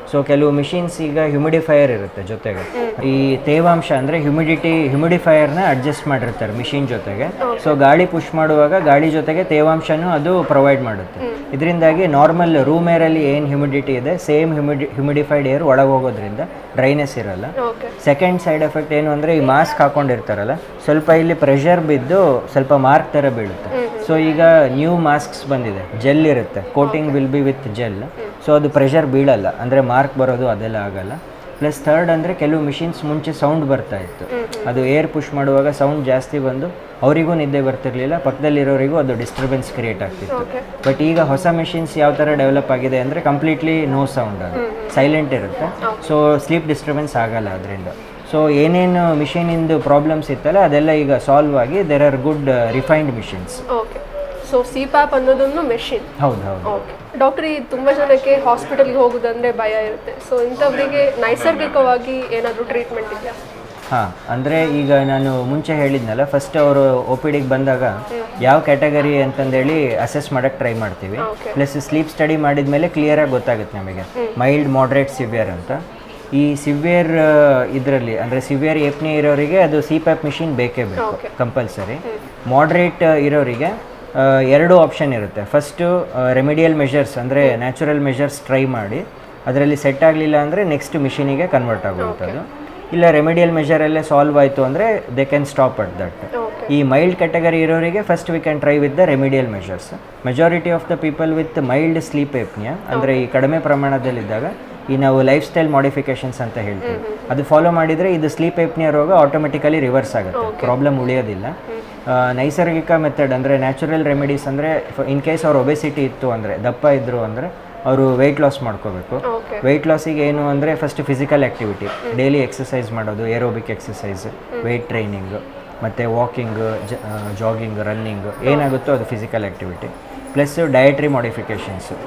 ಸೊ ಕೆಲವು ಮಿಷಿನ್ಸ್ ಈಗ ಹ್ಯುಮಿಡಿಫೈಯರ್ ಇರುತ್ತೆ ಜೊತೆಗೆ, ಈ ತೇವಾಂಶ ಅಂದರೆ ಹ್ಯುಮಿಡಿಫೈಯರ್ನ ಅಡ್ಜಸ್ಟ್ ಮಾಡಿರ್ತಾರೆ ಮಿಷಿನ್ ಜೊತೆಗೆ. ಸೊ ಗಾಳಿ ಪುಷ್ ಮಾಡುವಾಗ ಗಾಳಿ ಜೊತೆಗೆ ತೇವಾಂಶನೂ ಅದು ಪ್ರೊವೈಡ್ ಮಾಡುತ್ತೆ. ಇದರಿಂದಾಗಿ ನಾರ್ಮಲ್ ರೂಮ್ ಏರಲ್ಲಿ ಏನು ಹ್ಯುಮಿಡಿಟಿ ಇದೆ, ಸೇಮ್ ಹ್ಯುಮಿಡಿಫೈಡ್ ಏರ್ ಒಳಗೆ ಹೋಗೋದ್ರಿಂದ ಡ್ರೈನೆಸ್ ಇರಲ್ಲ. ಸೆಕೆಂಡ್ ಸೈಡ್ ಎಫೆಕ್ಟ್ ಏನು ಅಂದರೆ, ಈ ಮಾಸ್ಕ್ ಹಾಕೊಂಡಿರ್ತಾರಲ್ಲ, ಸ್ವಲ್ಪ ಇಲ್ಲಿ ಪ್ರೆಷರ್ ಬಿದ್ದು ಸ್ವಲ್ಪ ಮಾರ್ಕ್ ಥರ ಬೀಳುತ್ತೆ. ಸೊ ಈಗ ನ್ಯೂ ಮಾಸ್ಕ್ಸ್ ಬಂದಿದೆ, ಜೆಲ್ ಇರುತ್ತೆ, coating will be with gel. So ಅದು ಪ್ರೆಷರ್ ಬೀಳಲ್ಲ, ಅಂದರೆ ಮಾರ್ಕ್ ಬರೋದು ಅದೆಲ್ಲ ಆಗಲ್ಲ. ಪ್ಲಸ್ ಥರ್ಡ್ ಅಂದರೆ, ಕೆಲವು ಮಿಷಿನ್ಸ್ ಮುಂಚೆ ಸೌಂಡ್ ಬರ್ತಾ ಇತ್ತು, ಅದು ಏರ್ ಪುಷ್ ಮಾಡುವಾಗ ಸೌಂಡ್ ಜಾಸ್ತಿ ಬಂದು ಅವರಿಗೂ ನಿದ್ದೆ ಬರ್ತಿರ್ಲಿಲ್ಲ, ಪಕ್ಕದಲ್ಲಿರೋರಿಗೂ ಅದು ಡಿಸ್ಟರ್ಬೆನ್ಸ್ ಕ್ರಿಯೇಟ್ ಆಗ್ತಿತ್ತು. ಬಟ್ ಈಗ ಹೊಸ ಮಿಷಿನ್ಸ್ ಯಾವ ಥರ ಡೆವಲಪ್ ಆಗಿದೆ ಅಂದರೆ, ಕಂಪ್ಲೀಟ್ಲಿ ನೋ ಸೌಂಡ್, ಅದು ಸೈಲೆಂಟ್ ಇರುತ್ತೆ. ಸೊ ಸ್ಲೀಪ್ ಡಿಸ್ಟರ್ಬೆನ್ಸ್ ಆಗಲ್ಲ ಅದರಿಂದ. ಸೊ ಏನೇನು ಮಿಷಿನಿಂದು ಪ್ರಾಬ್ಲಮ್ಸ್ ಇತ್ತಲ್ಲ ಅದೆಲ್ಲ ಈಗ ಸಾಲ್ವ್ ಆಗಿ there are good refined machines. Okay. So CPAP ಅನ್ನೋದೊಂದು ಮೆಷಿನ್. ಹೌದು ಹೌದು. ಓಕೆ ಡಾಕ್ಟರ್, ಈ ತುಂಬ ಜನಕ್ಕೆ ಹಾಸ್ಪಿಟಲ್ಗೆ ಹೋಗೋದಂದರೆ ಭಯ ಇರುತ್ತೆ. ಸೊ ಇಂಥವರಿಗೆ ನೈಸರ್ಗಿಕವಾಗಿ ಏನಾದರೂ ಟ್ರೀಟ್ಮೆಂಟ್ ಇದೆಯಾ? ಹಾಂ, ಅಂದರೆ ಈಗ ನಾನು ಮುಂಚೆ ಹೇಳಿದ್ನಲ್ಲ, ಫಸ್ಟ್ ಅವರು OPDಗೆ ಬಂದಾಗ ಯಾವ ಕ್ಯಾಟಗರಿ ಅಂತಂದೇಳಿ ಅಸೆಸ್ ಮಾಡೋಕ್ಕೆ ಟ್ರೈ ಮಾಡ್ತೀವಿ. ಪ್ಲಸ್ ಸ್ಲೀಪ್ ಸ್ಟಡಿ ಮಾಡಿದ ಮೇಲೆ ಕ್ಲಿಯರಾಗಿ ಗೊತ್ತಾಗುತ್ತೆ ನಮಗೆ ಮೈಲ್ಡ್, ಮಾಡ್ರೇಟ್, ಸಿವಿಯರ್ ಅಂತ. ಈ ಸಿವಿಯರ್ ಇದರಲ್ಲಿ ಅಂದರೆ ಸಿವಿಯರ್ ಏಪ್ನಿಯಾ ಇರೋರಿಗೆ ಅದು CPAP ಮಿಷಿನ್ ಬೇಕೇ ಬೇಕು, ಕಂಪಲ್ಸರಿ. ಮಾಡ್ರೇಟ್ ಇರೋರಿಗೆ ಎರಡು ಆಪ್ಷನ್ ಇರುತ್ತೆ. ಫಸ್ಟು ರೆಮಿಡಿಯಲ್ ಮೆಷರ್ಸ್ ಅಂದರೆ ನ್ಯಾಚುರಲ್ ಮೆಷರ್ಸ್ ಟ್ರೈ ಮಾಡಿ, ಅದರಲ್ಲಿ ಸೆಟ್ ಆಗಲಿಲ್ಲ ಅಂದರೆ ನೆಕ್ಸ್ಟ್ ಮಿಷಿನಿಗೆ ಕನ್ವರ್ಟ್ ಆಗುವಂಥದ್ದು. ಇಲ್ಲ ರೆಮಿಡಿಯಲ್ ಮೆಷರಲ್ಲೇ ಸಾಲ್ವ್ ಆಯಿತು ಅಂದರೆ they can stop at that. ಈ ಮೈಲ್ಡ್ ಕ್ಯಾಟಗರಿ ಇರೋರಿಗೆ first we can try with the remedial measures. Majority of the people with mild sleep apnea ಅಂದರೆ ಈ ಕಡಿಮೆ ಪ್ರಮಾಣದಲ್ಲಿದ್ದಾಗ ಈ ನಾವು ಲೈಫ್ ಸ್ಟೈಲ್ ಮಾಡಿಫಿಕೇಷನ್ಸ್ ಅಂತ ಹೇಳ್ತೀವಿ, ಅದು ಫಾಲೋ ಮಾಡಿದರೆ ಇದು ಸ್ಲೀಪ್ ಏಪ್ನಿಯಾ ರೋಗ ಆಟೋಮೆಟಿಕಲಿ ರಿವರ್ಸ್ ಆಗುತ್ತೆ, ಪ್ರಾಬ್ಲಮ್ ಉಳಿಯೋದಿಲ್ಲ. ನೈಸರ್ಗಿಕ ಮೆಥಡ್ ಅಂದರೆ ನ್ಯಾಚುರಲ್ ರೆಮಿಡೀಸ್ ಅಂದರೆ, ಇನ್ ಕೇಸ್ ಅವ್ರು ಒಬೆಸಿಟಿ ಇತ್ತು ಅಂದರೆ, ದಪ್ಪ ಇದ್ದರು ಅಂದರೆ ಅವರು ವೆಯ್ಟ್ ಲಾಸ್ ಮಾಡ್ಕೋಬೇಕು. ವೆಯ್ಟ್ ಲಾಸಿಗೆ ಏನು ಅಂದರೆ first physical activity, daily exercise ಮಾಡೋದು, ಏರೋಬಿಕ್ ಎಕ್ಸಸೈಸ್, ವೆಯ್ಟ್ ಟ್ರೈನಿಂಗು, ಮತ್ತು ವಾಕಿಂಗು, ಜಾಗಿಂಗ್, ರನ್ನಿಂಗು, ಏನಾಗುತ್ತೋ ಅದು ಫಿಸಿಕಲ್ ಆ್ಯಕ್ಟಿವಿಟಿ. ಪ್ಲಸ್ ಡಯಟ್ರಿ ಮಾಡಿಫಿಕೇಷನ್ಸು,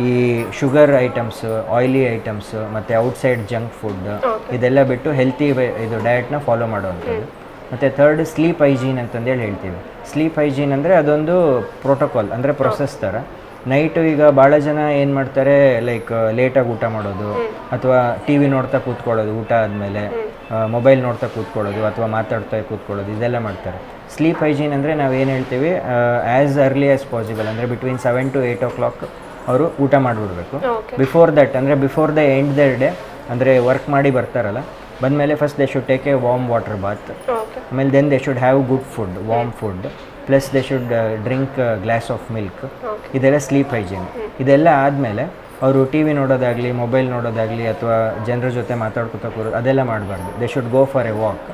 ಈ ಶುಗರ್ ಐಟಮ್ಸು, ಆಯಿಲಿ ಐಟಮ್ಸು, ಮತ್ತು ಔಟ್ಸೈಡ್ ಜಂಕ್ ಫುಡ್ ಇದೆಲ್ಲ ಬಿಟ್ಟು ಹೆಲ್ತಿ ಇದು ಡಯಟ್ನ ಫಾಲೋ ಮಾಡುವಂಥದ್ದು. ಮತ್ತು ಥರ್ಡ್ ಸ್ಲೀಪ್ ಹೈಜೀನ್ ಅಂತಂದೇಳಿ ಹೇಳ್ತೀವಿ. ಸ್ಲೀಪ್ ಹೈಜೀನ್ ಅಂದರೆ ಅದೊಂದು ಪ್ರೋಟೋಕಾಲ್, ಅಂದರೆ ಪ್ರೊಸೆಸ್ ಥರ. ನೈಟು ಈಗ ಭಾಳ ಜನ ಏನು ಮಾಡ್ತಾರೆ, ಲೈಕ್ ಲೇಟಾಗಿ ಊಟ ಮಾಡೋದು, ಅಥವಾ TV ನೋಡ್ತಾ ಕೂತ್ಕೊಳ್ಳೋದು, ಊಟ ಆದಮೇಲೆ ಮೊಬೈಲ್ ನೋಡ್ತಾ ಕೂತ್ಕೊಳ್ಳೋದು, ಅಥವಾ ಮಾತಾಡ್ತಾ ಕೂತ್ಕೊಳ್ಳೋದು, ಇದೆಲ್ಲ ಮಾಡ್ತಾರೆ. ಸ್ಲೀಪ್ ಹೈಜೀನ್ ಅಂದರೆ ನಾವು ಏನು ಹೇಳ್ತೀವಿ, ಆ್ಯಸ್ ಅರ್ಲಿ ಆ್ಯಸ್ ಪಾಸಿಬಲ್ ಅಂದರೆ ಬಿಟ್ವೀನ್ 7 to 8 o'clock ಅವರು ಊಟ ಮಾಡಿಬಿಡ್ಬೇಕು. ಬಿಫೋರ್ ದಟ್ ಅಂದರೆ before the end the day ಅಂದರೆ ವರ್ಕ್ ಮಾಡಿ ಬರ್ತಾರಲ್ಲ, ಬಂದಮೇಲೆ first they should take a warm water bath. ಆಮೇಲೆ then they should have good food, warm food, plus they should drink glass of milk. ಇದೆಲ್ಲ sleep hygiene. ಇದೆಲ್ಲ ಆದಮೇಲೆ ಅವರು T V ನೋಡೋದಾಗಲಿ, ಮೊಬೈಲ್ ನೋಡೋದಾಗಲಿ ಅಥವಾ ಜನರ ಜೊತೆ ಮಾತಾಡ್ಕೊತಾ ಕೂರೋದು ಅದೆಲ್ಲ ಮಾಡಬಾರ್ದು. They should go for A walk.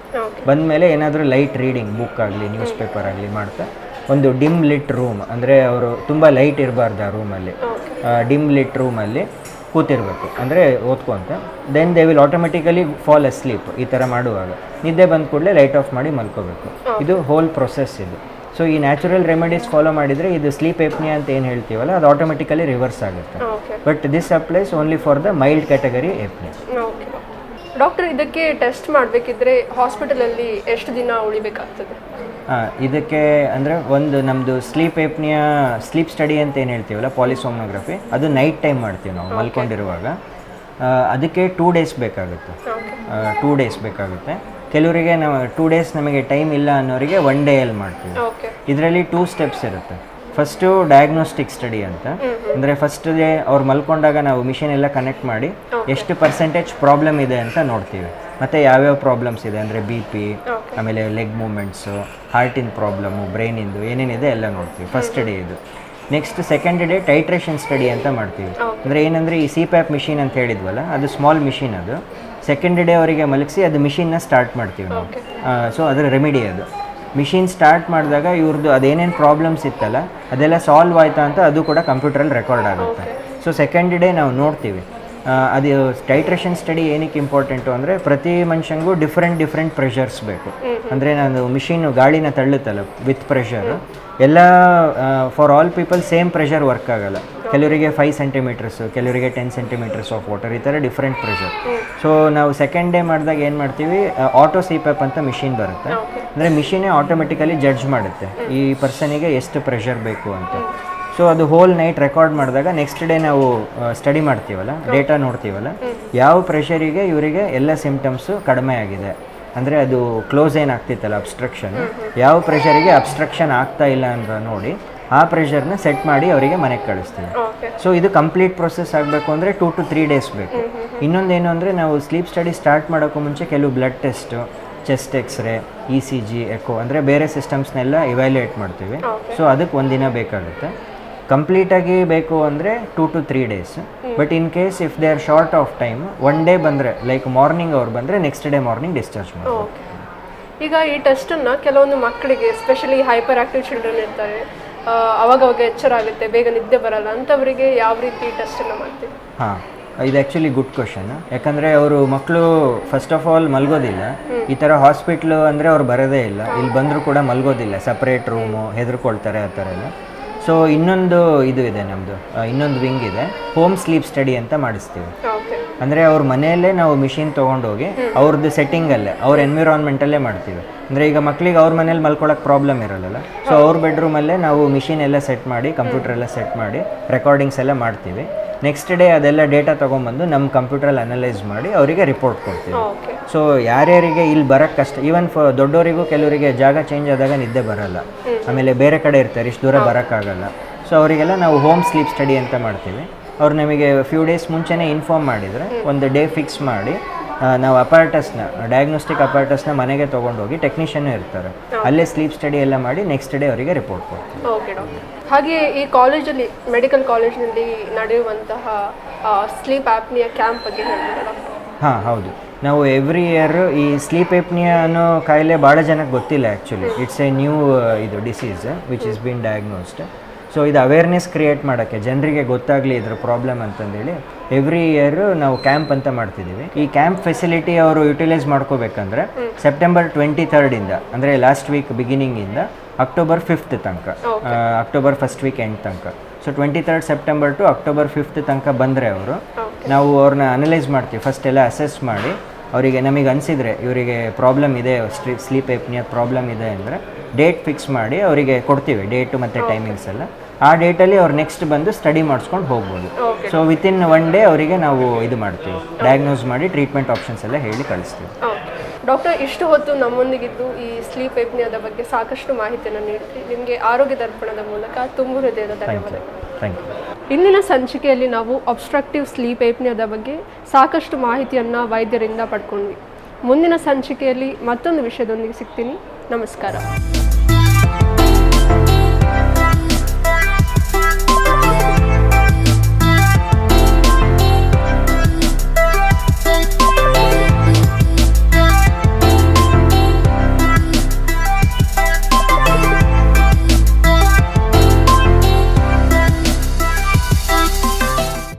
ಬಂದಮೇಲೆ ಏನಾದರೂ ಲೈಟ್ ರೀಡಿಂಗ್, ಬುಕ್ ಆಗಲಿ, ನ್ಯೂಸ್ ಪೇಪರ್ ಆಗಲಿ ಮಾಡ್ತಾ ಒಂದು ಡಿಮ್ ಲಿಟ್ ರೂಮ್, ಅಂದರೆ ಅವರು ತುಂಬ ಲೈಟ್ ಇರಬಾರ್ದು ಆ ರೂಮಲ್ಲಿ, ಡಿಮ್ ಲಿಟ್ ರೂಮಲ್ಲಿ ಕೂತಿರ್ಬೇಕು, ಅಂದರೆ ಓದ್ಕೊಂತ. Then they will automatically fall asleep. ಈ ಥರ ಮಾಡುವಾಗ ನಿದ್ದೆ ಬಂದ ಕೂಡಲೇ ಲೈಟ್ ಆಫ್ ಮಾಡಿ ಮಲ್ಕೋಬೇಕು. ಇದು ಹೋಲ್ ಪ್ರೊಸೆಸ್ ಇದು. ಸೊ ಈ ನ್ಯಾಚುರಲ್ ರೆಮಿಡೀಸ್ ಫಾಲೋ ಮಾಡಿದರೆ ಇದು ಸ್ಲೀಪ್ ಎಪ್ನಿಯಾ ಅಂತ ಏನು ಹೇಳ್ತೀವಲ್ಲ ಅದು ಆಟೋಮೆಟಿಕಲಿ ರಿವರ್ಸ್ ಆಗುತ್ತೆ. But this applies only for the mild category apnea. Doctor, ಇದಕ್ಕೆ ಟೆಸ್ಟ್ ಮಾಡಬೇಕಿದ್ರೆ ಹಾಸ್ಪಿಟಲಲ್ಲಿ ಎಷ್ಟು ದಿನ ಉಳಿಬೇಕಾಗ್ತದೆ? ಇದಕ್ಕೆ ಅಂದರೆ ಒಂದು ನಮ್ಮದು ಸ್ಲೀಪ್ ಎಪ್ನಿಯಾ ಸ್ಲೀಪ್ ಸ್ಟಡಿ ಅಂತ ಏನು ಹೇಳ್ತೀವಲ್ಲ, ಪಾಲಿಸೋಮ್ನೋಗ್ರಫಿ, ಅದು ನೈಟ್ ಟೈಮ್ ಮಾಡ್ತೀವಿ ನಾವು ಮಲ್ಕೊಂಡಿರುವಾಗ. ಅದಕ್ಕೆ 2 days ಬೇಕಾಗುತ್ತೆ. 2 days ಬೇಕಾಗುತ್ತೆ. ಕೆಲವರಿಗೆ ನಾವು 2 days ನಮಗೆ ಟೈಮ್ ಇಲ್ಲ ಅನ್ನೋರಿಗೆ 1 ಡೇಯಲ್ಲಿ ಮಾಡ್ತೀವಿ. ಇದರಲ್ಲಿ 2 steps ಇರುತ್ತೆ. ಫಸ್ಟು ಡಯಾಗ್ನೋಸ್ಟಿಕ್ ಸ್ಟಡಿ ಅಂತ, ಅಂದರೆ ಫಸ್ಟ್ ಡೇ ಅವ್ರು ಮಲ್ಕೊಂಡಾಗ ನಾವು ಮಿಷಿನ್ ಎಲ್ಲ ಕನೆಕ್ಟ್ ಮಾಡಿ ಎಷ್ಟು % ಪ್ರಾಬ್ಲಮ್ ಇದೆ ಅಂತ ನೋಡ್ತೀವಿ. ಮತ್ತು ಯಾವ್ಯಾವ ಪ್ರಾಬ್ಲಮ್ಸ್ ಇದೆ ಅಂದರೆ BP, ಆಮೇಲೆ ಲೆಗ್ ಮೂಮೆಂಟ್ಸು, ಹಾರ್ಟಿನ ಪ್ರಾಬ್ಲಮ್ಮು, ಬ್ರೈನಿಂದು ಏನೇನಿದೆ ಎಲ್ಲ ನೋಡ್ತೀವಿ. ಫಸ್ಟ್ ಡೇ ಇದು. Next second day titration study ಅಂತ ಮಾಡ್ತೀವಿ. ಅಂದರೆ ಏನಂದರೆ ಈ CPAP ಮಿಷಿನ್ ಅಂತ ಹೇಳಿದ್ವಲ್ಲ, ಅದು ಸ್ಮಾಲ್ ಮಿಷಿನ್. ಅದು ಸೆಕೆಂಡ್ ಡೇ ಅವರಿಗೆ ಮಲಗಿಸಿ ಅದು ಮಿಷಿನ್ನ ಸ್ಟಾರ್ಟ್ ಮಾಡ್ತೀವಿ ನಾವು. ಸೊ ಅದರ ರೆಮಿಡಿ ಅದು. ಮಿಷಿನ್ ಸ್ಟಾರ್ಟ್ ಮಾಡಿದಾಗ ಇವ್ರದ್ದು ಅದೇನೇನು ಪ್ರಾಬ್ಲಮ್ಸ್ ಇತ್ತಲ್ಲ ಅದೆಲ್ಲ ಸಾಲ್ವ್ ಆಯ್ತಾ ಅಂತ ಅದು ಕೂಡ ಕಂಪ್ಯೂಟ್ರಲ್ಲಿ ರೆಕಾರ್ಡ್ ಆಗುತ್ತೆ. ಸೊ ಸೆಕೆಂಡ್ ಡೇ ನಾವು ನೋಡ್ತೀವಿ. ಅದು ಟೈಟ್ರೇಷನ್ ಸ್ಟಡಿ ಏನಕ್ಕೆ ಇಂಪಾರ್ಟೆಂಟು ಅಂದರೆ ಪ್ರತಿ ಮನುಷ್ಯಂಗೂ ಡಿಫ್ರೆಂಟ್ ಪ್ರೆಷರ್ಸ್ ಬೇಕು. ಅಂದರೆ ನಾನು ಮಿಷಿನ್ನು ಗಾಳಿನ ತಳ್ಳುತ್ತಲ್ಲ ವಿತ್ ಪ್ರೆಷರು, ಎಲ್ಲ for all people same pressure work ಆಗಲ್ಲ. ಕೆಲವರಿಗೆ 5 centimeters, ಕೆಲವರಿಗೆ 10 centimeters ಆಫ್ ವಾಟರ್, ಈ ಥರ ಡಿಫ್ರೆಂಟ್ ಪ್ರೆಷರ್. ಸೊ ನಾವು ಸೆಕೆಂಡ್ ಡೇ ಮಾಡಿದಾಗ ಏನು ಮಾಡ್ತೀವಿ, ಆಟೋ CPAP ಅಂತ ಮಿಷಿನ್ ಬರುತ್ತೆ. ಅಂದರೆ ಮಿಷಿನೇ ಆಟೋಮೆಟಿಕಲಿ ಜಡ್ಜ್ ಮಾಡುತ್ತೆ ಈ ಪರ್ಸನಿಗೆ ಎಷ್ಟು ಪ್ರೆಷರ್ ಬೇಕು ಅಂತ. ಸೊ ಅದು ಹೋಲ್ ನೈಟ್ ರೆಕಾರ್ಡ್ ಮಾಡಿದಾಗ ನೆಕ್ಸ್ಟ್ ಡೇ ನಾವು ಸ್ಟಡಿ ಮಾಡ್ತೀವಲ್ಲ, ಡೇಟಾ ನೋಡ್ತೀವಲ್ಲ, ಯಾವ ಪ್ರೆಷರಿಗೆ ಇವರಿಗೆ ಎಲ್ಲ ಸಿಮ್ಟಮ್ಸು ಕಡಿಮೆ ಆಗಿದೆ, ಅಂದರೆ ಅದು ಕ್ಲೋಸ್ ಏನಾಗ್ತಿತ್ತಲ್ಲ ಅಬ್ಸ್ಟ್ರಕ್ಷನ್, ಯಾವ ಪ್ರೆಷರಿಗೆ ಅಬ್ಸ್ಟ್ರಕ್ಷನ್ ಆಗ್ತಾ ಇಲ್ಲ ಅಂತ ನೋಡಿ ಆ ಪ್ರೆಷರ್ನ ಸೆಟ್ ಮಾಡಿ ಅವರಿಗೆ ಮನೆಗೆ ಕಳಿಸ್ತೀವಿ. ಸೊ ಇದು ಕಂಪ್ಲೀಟ್ ಪ್ರೊಸೆಸ್ ಆಗಬೇಕು ಅಂದರೆ 2 to 3 days ಬೇಕು. ಇನ್ನೊಂದೇನು ಅಂದರೆ ನಾವು ಸ್ಲೀಪ್ ಸ್ಟಡಿ ಸ್ಟಾರ್ಟ್ ಮಾಡೋಕ್ಕೂ ಮುಂಚೆ ಕೆಲವು blood test, chest xray, ECG, echo, ಅಂದರೆ ಬೇರೆ ಸಿಸ್ಟಮ್ಸ್ನೆಲ್ಲ ಇವ್ಯಾಲ್ಯೂಯೇಟ್ ಮಾಡ್ತೀವಿ. ಸೊ ಅದಕ್ಕೆ 1 ದಿನ ಬೇಕಾಗುತ್ತೆ. ಕಂಪ್ಲೀಟಾಗಿ ಬೇಕು ಅಂದರೆ 2 to 3 days. But in case if they or short of time 1 day ಬಂದರೆ, ಲೈಕ್ ಮಾರ್ನಿಂಗ್ ಅವ್ರು ಬಂದರೆ ನೆಕ್ಸ್ಟ್ ಡೇ ಮಾರ್ನಿಂಗ್ ಡಿಸ್ಚಾರ್ಜ್ ಮಾಡ್ತೀವಿ. ಈಗ ಈ ಟೆಸ್ಟನ್ನು ಕೆಲವೊಂದು ಮಕ್ಕಳಿಗೆ, ಎಸ್ಪೆಷಲಿ ಹೈಪರ್ ಆಕ್ಟಿವ್ ಚಿಲ್ಡ್ರನ್ ಇರ್ತಾರೆ, ಅವಾಗವಾಗ ಎಚ್ಚರ ಆಗುತ್ತೆ, ಬೇಗ ನಿದ್ದೆ ಬರಲ್ಲ, ಅಂಥವರಿಗೆ ಯಾವ ರೀತಿ ಟೆಸ್ಟನ್ನು ಮಾಡ್ತೀವಿ? ಇದು ಆ್ಯಕ್ಚುಲಿ ಗುಡ್ ಕ್ವಶನ್. ಯಾಕಂದರೆ ಅವರು ಮಕ್ಕಳು ಫಸ್ಟ್ ಆಫ್ ಆಲ್ ಮಲ್ಗೋದಿಲ್ಲ. ಈ ಥರ ಹಾಸ್ಪಿಟ್ಲು ಅಂದರೆ ಅವ್ರು ಬರೋದೇ ಇಲ್ಲ, ಇಲ್ಲಿ ಬಂದರೂ ಕೂಡ ಮಲ್ಗೋದಿಲ್ಲ, ಸಪ್ರೇಟ್ ರೂಮು, ಹೆದರ್ಕೊಳ್ತಾರೆ ಆ ಥರ ಎಲ್ಲ. ಸೊ ಇನ್ನೊಂದು ಇದು ಇದೆ ನಮ್ಮದು, ಇನ್ನೊಂದು ವಿಂಗ್ ಇದೆ, ಹೋಮ್ ಸ್ಲೀಪ್ ಸ್ಟಡಿ ಅಂತ ಮಾಡಿಸ್ತೀವಿ. ಅಂದರೆ ಅವ್ರ ಮನೆಯಲ್ಲೇ ನಾವು ಮಿಷಿನ್ ತೊಗೊಂಡೋಗಿ ಅವ್ರದ್ದು ಸೆಟ್ಟಿಂಗಲ್ಲೇ, ಅವ್ರ ಎನ್ವಿರಾನ್ಮೆಂಟಲ್ಲೇ ಮಾಡ್ತೀವಿ. ಅಂದರೆ ಈಗ ಮಕ್ಕಳಿಗೆ ಅವ್ರ ಮನೇಲಿ ಮಲ್ಕೊಳ್ಳೋಕೆ ಪ್ರಾಬ್ಲಮ್ ಇರಲ್ಲ, ಸೊ ಅವ್ರ ಬೆಡ್ರೂಮಲ್ಲೇ ನಾವು ಮಿಷಿನ್ ಎಲ್ಲ ಸೆಟ್ ಮಾಡಿ, ಕಂಪ್ಯೂಟರ್ ಎಲ್ಲ ಸೆಟ್ ಮಾಡಿ ರೆಕಾರ್ಡಿಂಗ್ಸ್ ಎಲ್ಲ ಮಾಡ್ತೀವಿ. ನೆಕ್ಸ್ಟ್ ಡೇ ಅದೆಲ್ಲ ಡೇಟಾ ತೊಗೊಂಬಂದು ನಮ್ಮ ಕಂಪ್ಯೂಟ್ರಲ್ಲಿ ಅನಲೈಸ್ ಮಾಡಿ ಅವರಿಗೆ ರಿಪೋರ್ಟ್ ಕೊಡ್ತೀವಿ. ಸೊ ಯಾರ್ಯಾರಿಗೆ ಇಲ್ಲಿ ಬರೋಕ್ಕೆ ಕಷ್ಟ, ಈವನ್ ದೊಡ್ಡವರಿಗೂ ಕೆಲವರಿಗೆ ಜಾಗ ಚೇಂಜ್ ಆದಾಗ ನಿದ್ದೆ ಬರಲ್ಲ, ಆಮೇಲೆ ಬೇರೆ ಕಡೆ ಇರ್ತಾರೆ, ಇಷ್ಟು ದೂರ ಬರೋಕ್ಕಾಗಲ್ಲ. ಸೊ ಅವರಿಗೆಲ್ಲ ನಾವು ಹೋಮ್ ಸ್ಲೀಪ್ ಸ್ಟಡಿ ಅಂತ ಮಾಡ್ತೀವಿ. ಅವ್ರು ನಮಗೆ ಫ್ಯೂ ಡೇಸ್ ಮುಂಚೆನೇ ಇನ್ಫಾರ್ಮ್ ಮಾಡಿದರೆ ಒಂದು ಡೇ ಫಿಕ್ಸ್ ಮಾಡಿ ನಾವು ಅಪಾರ್ಟಸ್ನ, ಡಯಾಗ್ನೋಸ್ಟಿಕ್ ಅಪಾರ್ಟಸ್ನ ಮನೆಗೆ ತೊಗೊಂಡೋಗಿ ಟೆಕ್ನಿಷಿಯನ್ನೂ ಇರ್ತಾರೆ, ಅಲ್ಲೇ ಸ್ಲೀಪ್ ಸ್ಟಡಿ ಎಲ್ಲ ಮಾಡಿ ನೆಕ್ಸ್ಟ್ ಡೇ ಅವರಿಗೆ ರಿಪೋರ್ಟ್ ಕೊಡ್ತೀವಿ. Okay doctor. ಹಾಗೆ ಈ ಕಾಲೇಜಲ್ಲಿ, ಮೆಡಿಕಲ್ ಕಾಲೇಜಿನಲ್ಲಿ ನಡೆಯುವಂತಹ ಸ್ಲೀಪ್ ಆಪ್ನಿಯಾ ಕ್ಯಾಂಪ್ ಬಗ್ಗೆ ಹೇಳ್ತೀರಾ ಡಾಕ್ಟರ್? ಹೌದು. ನಾವು ಎವ್ರಿ ಇಯರ್ ಈ ಸ್ಲೀಪ್ ಎಪ್ನಿಯಾ ಅನ್ನೋ ಕಾಯಿಲೆ ಭಾಳ ಜನಕ್ಕೆ ಗೊತ್ತಿಲ್ಲ. ಆ್ಯಕ್ಚುಲಿ ಇಟ್ಸ್ ಎ ನ್ಯೂ ಇದು disease which is been diagnosed. So ಇದು ಅವೇರ್ನೆಸ್ ಕ್ರಿಯೇಟ್ ಮಾಡೋಕ್ಕೆ, ಜನರಿಗೆ ಗೊತ್ತಾಗಲಿ ಇದ್ರ ಪ್ರಾಬ್ಲಮ್ ಅಂತಂದೇಳಿ ಎವ್ರಿ ಇಯರ್ ನಾವು ಕ್ಯಾಂಪ್ ಅಂತ ಮಾಡ್ತಿದ್ದೀವಿ. ಈ ಕ್ಯಾಂಪ್ ಫೆಸಿಲಿಟಿ ಅವರು ಯುಟಿಲೈಸ್ ಮಾಡ್ಕೋಬೇಕಂದ್ರೆ September 23rd ಅಂದರೆ ಲಾಸ್ಟ್ ವೀಕ್ ಬಿಗಿನಿಂಗಿಂದ October 5th ತನಕ, October 1st week ಎಂಡ್ ತನಕ. So 23rd September to October 5th ತನಕ ಬಂದರೆ ಅವರು, ನಾವು ಅವ್ರನ್ನ ಅನಲೈಸ್ ಮಾಡ್ತೀವಿ. ಫಸ್ಟ್ ಎಲ್ಲ ಅಸೆಸ್ ಮಾಡಿ ಅವರಿಗೆ ನಮಗೆ ಅನಿಸಿದರೆ ಇವರಿಗೆ ಪ್ರಾಬ್ಲಮ್ ಇದೆ, ಸ್ಲೀಪ್ ಎಪ್ನಿಯಾ ಪ್ರಾಬ್ಲಮ್ ಇದೆ ಅಂದರೆ ಡೇಟ್ ಫಿಕ್ಸ್ ಮಾಡಿ ಅವರಿಗೆ ಕೊಡ್ತೀವಿ, ಡೇಟು ಮತ್ತು ಟೈಮಿಂಗ್ಸ್ ಎಲ್ಲ. ಆ ಡೇಟಲ್ಲಿ ಅವ್ರು ನೆಕ್ಸ್ಟ್ ಬಂದು ಸ್ಟಡಿ ಮಾಡಿಸ್ಕೊಂಡು ಹೋಗ್ಬೋದು. ಸೊ ವಿತಿನ್ 1 day ಅವರಿಗೆ ನಾವು ಇದು ಮಾಡ್ತೀವಿ, ಡಯಾಗ್ನೋಸ್ ಮಾಡಿ ಟ್ರೀಟ್ಮೆಂಟ್ ಆಪ್ಷನ್ಸ್ ಎಲ್ಲ ಹೇಳಿ ಕಳಿಸ್ತೀವಿ. ಡಾಕ್ಟರ್, ಇಷ್ಟು ಹೊತ್ತು ನಮ್ಮೊಂದಿಗಿದ್ದು ಈ ಸ್ಲೀಪ್ ಎಪ್ನಿಯಾದ ಬಗ್ಗೆ ಸಾಕಷ್ಟು ಮಾಹಿತಿಯನ್ನು ನೀಡಿದ್ರಿ. ನಿಮಗೆ ಆರೋಗ್ಯ ದರ್ಪಣದ ಮೂಲಕ ತುಂಬ ಹೃದಯದ ಧನ್ಯವಾದಗಳು. Thank you. ಇಂದಿನ ಸಂಚಿಕೆಯಲ್ಲಿ ನಾವು ಅಬ್ಸ್ಟ್ರಕ್ಟಿವ್ ಸ್ಲೀಪ್ ಎಪ್ನಿಯಾದ ಬಗ್ಗೆ ಸಾಕಷ್ಟು ಮಾಹಿತಿಯನ್ನು ವೈದ್ಯರಿಂದ ಪಡ್ಕೊಂಡ್ವಿ. ಮುಂದಿನ ಸಂಚಿಕೆಯಲ್ಲಿ ಮತ್ತೊಂದು ವಿಷಯದೊಂದಿಗೆ ಸಿಗ್ತೀನಿ. ನಮಸ್ಕಾರ.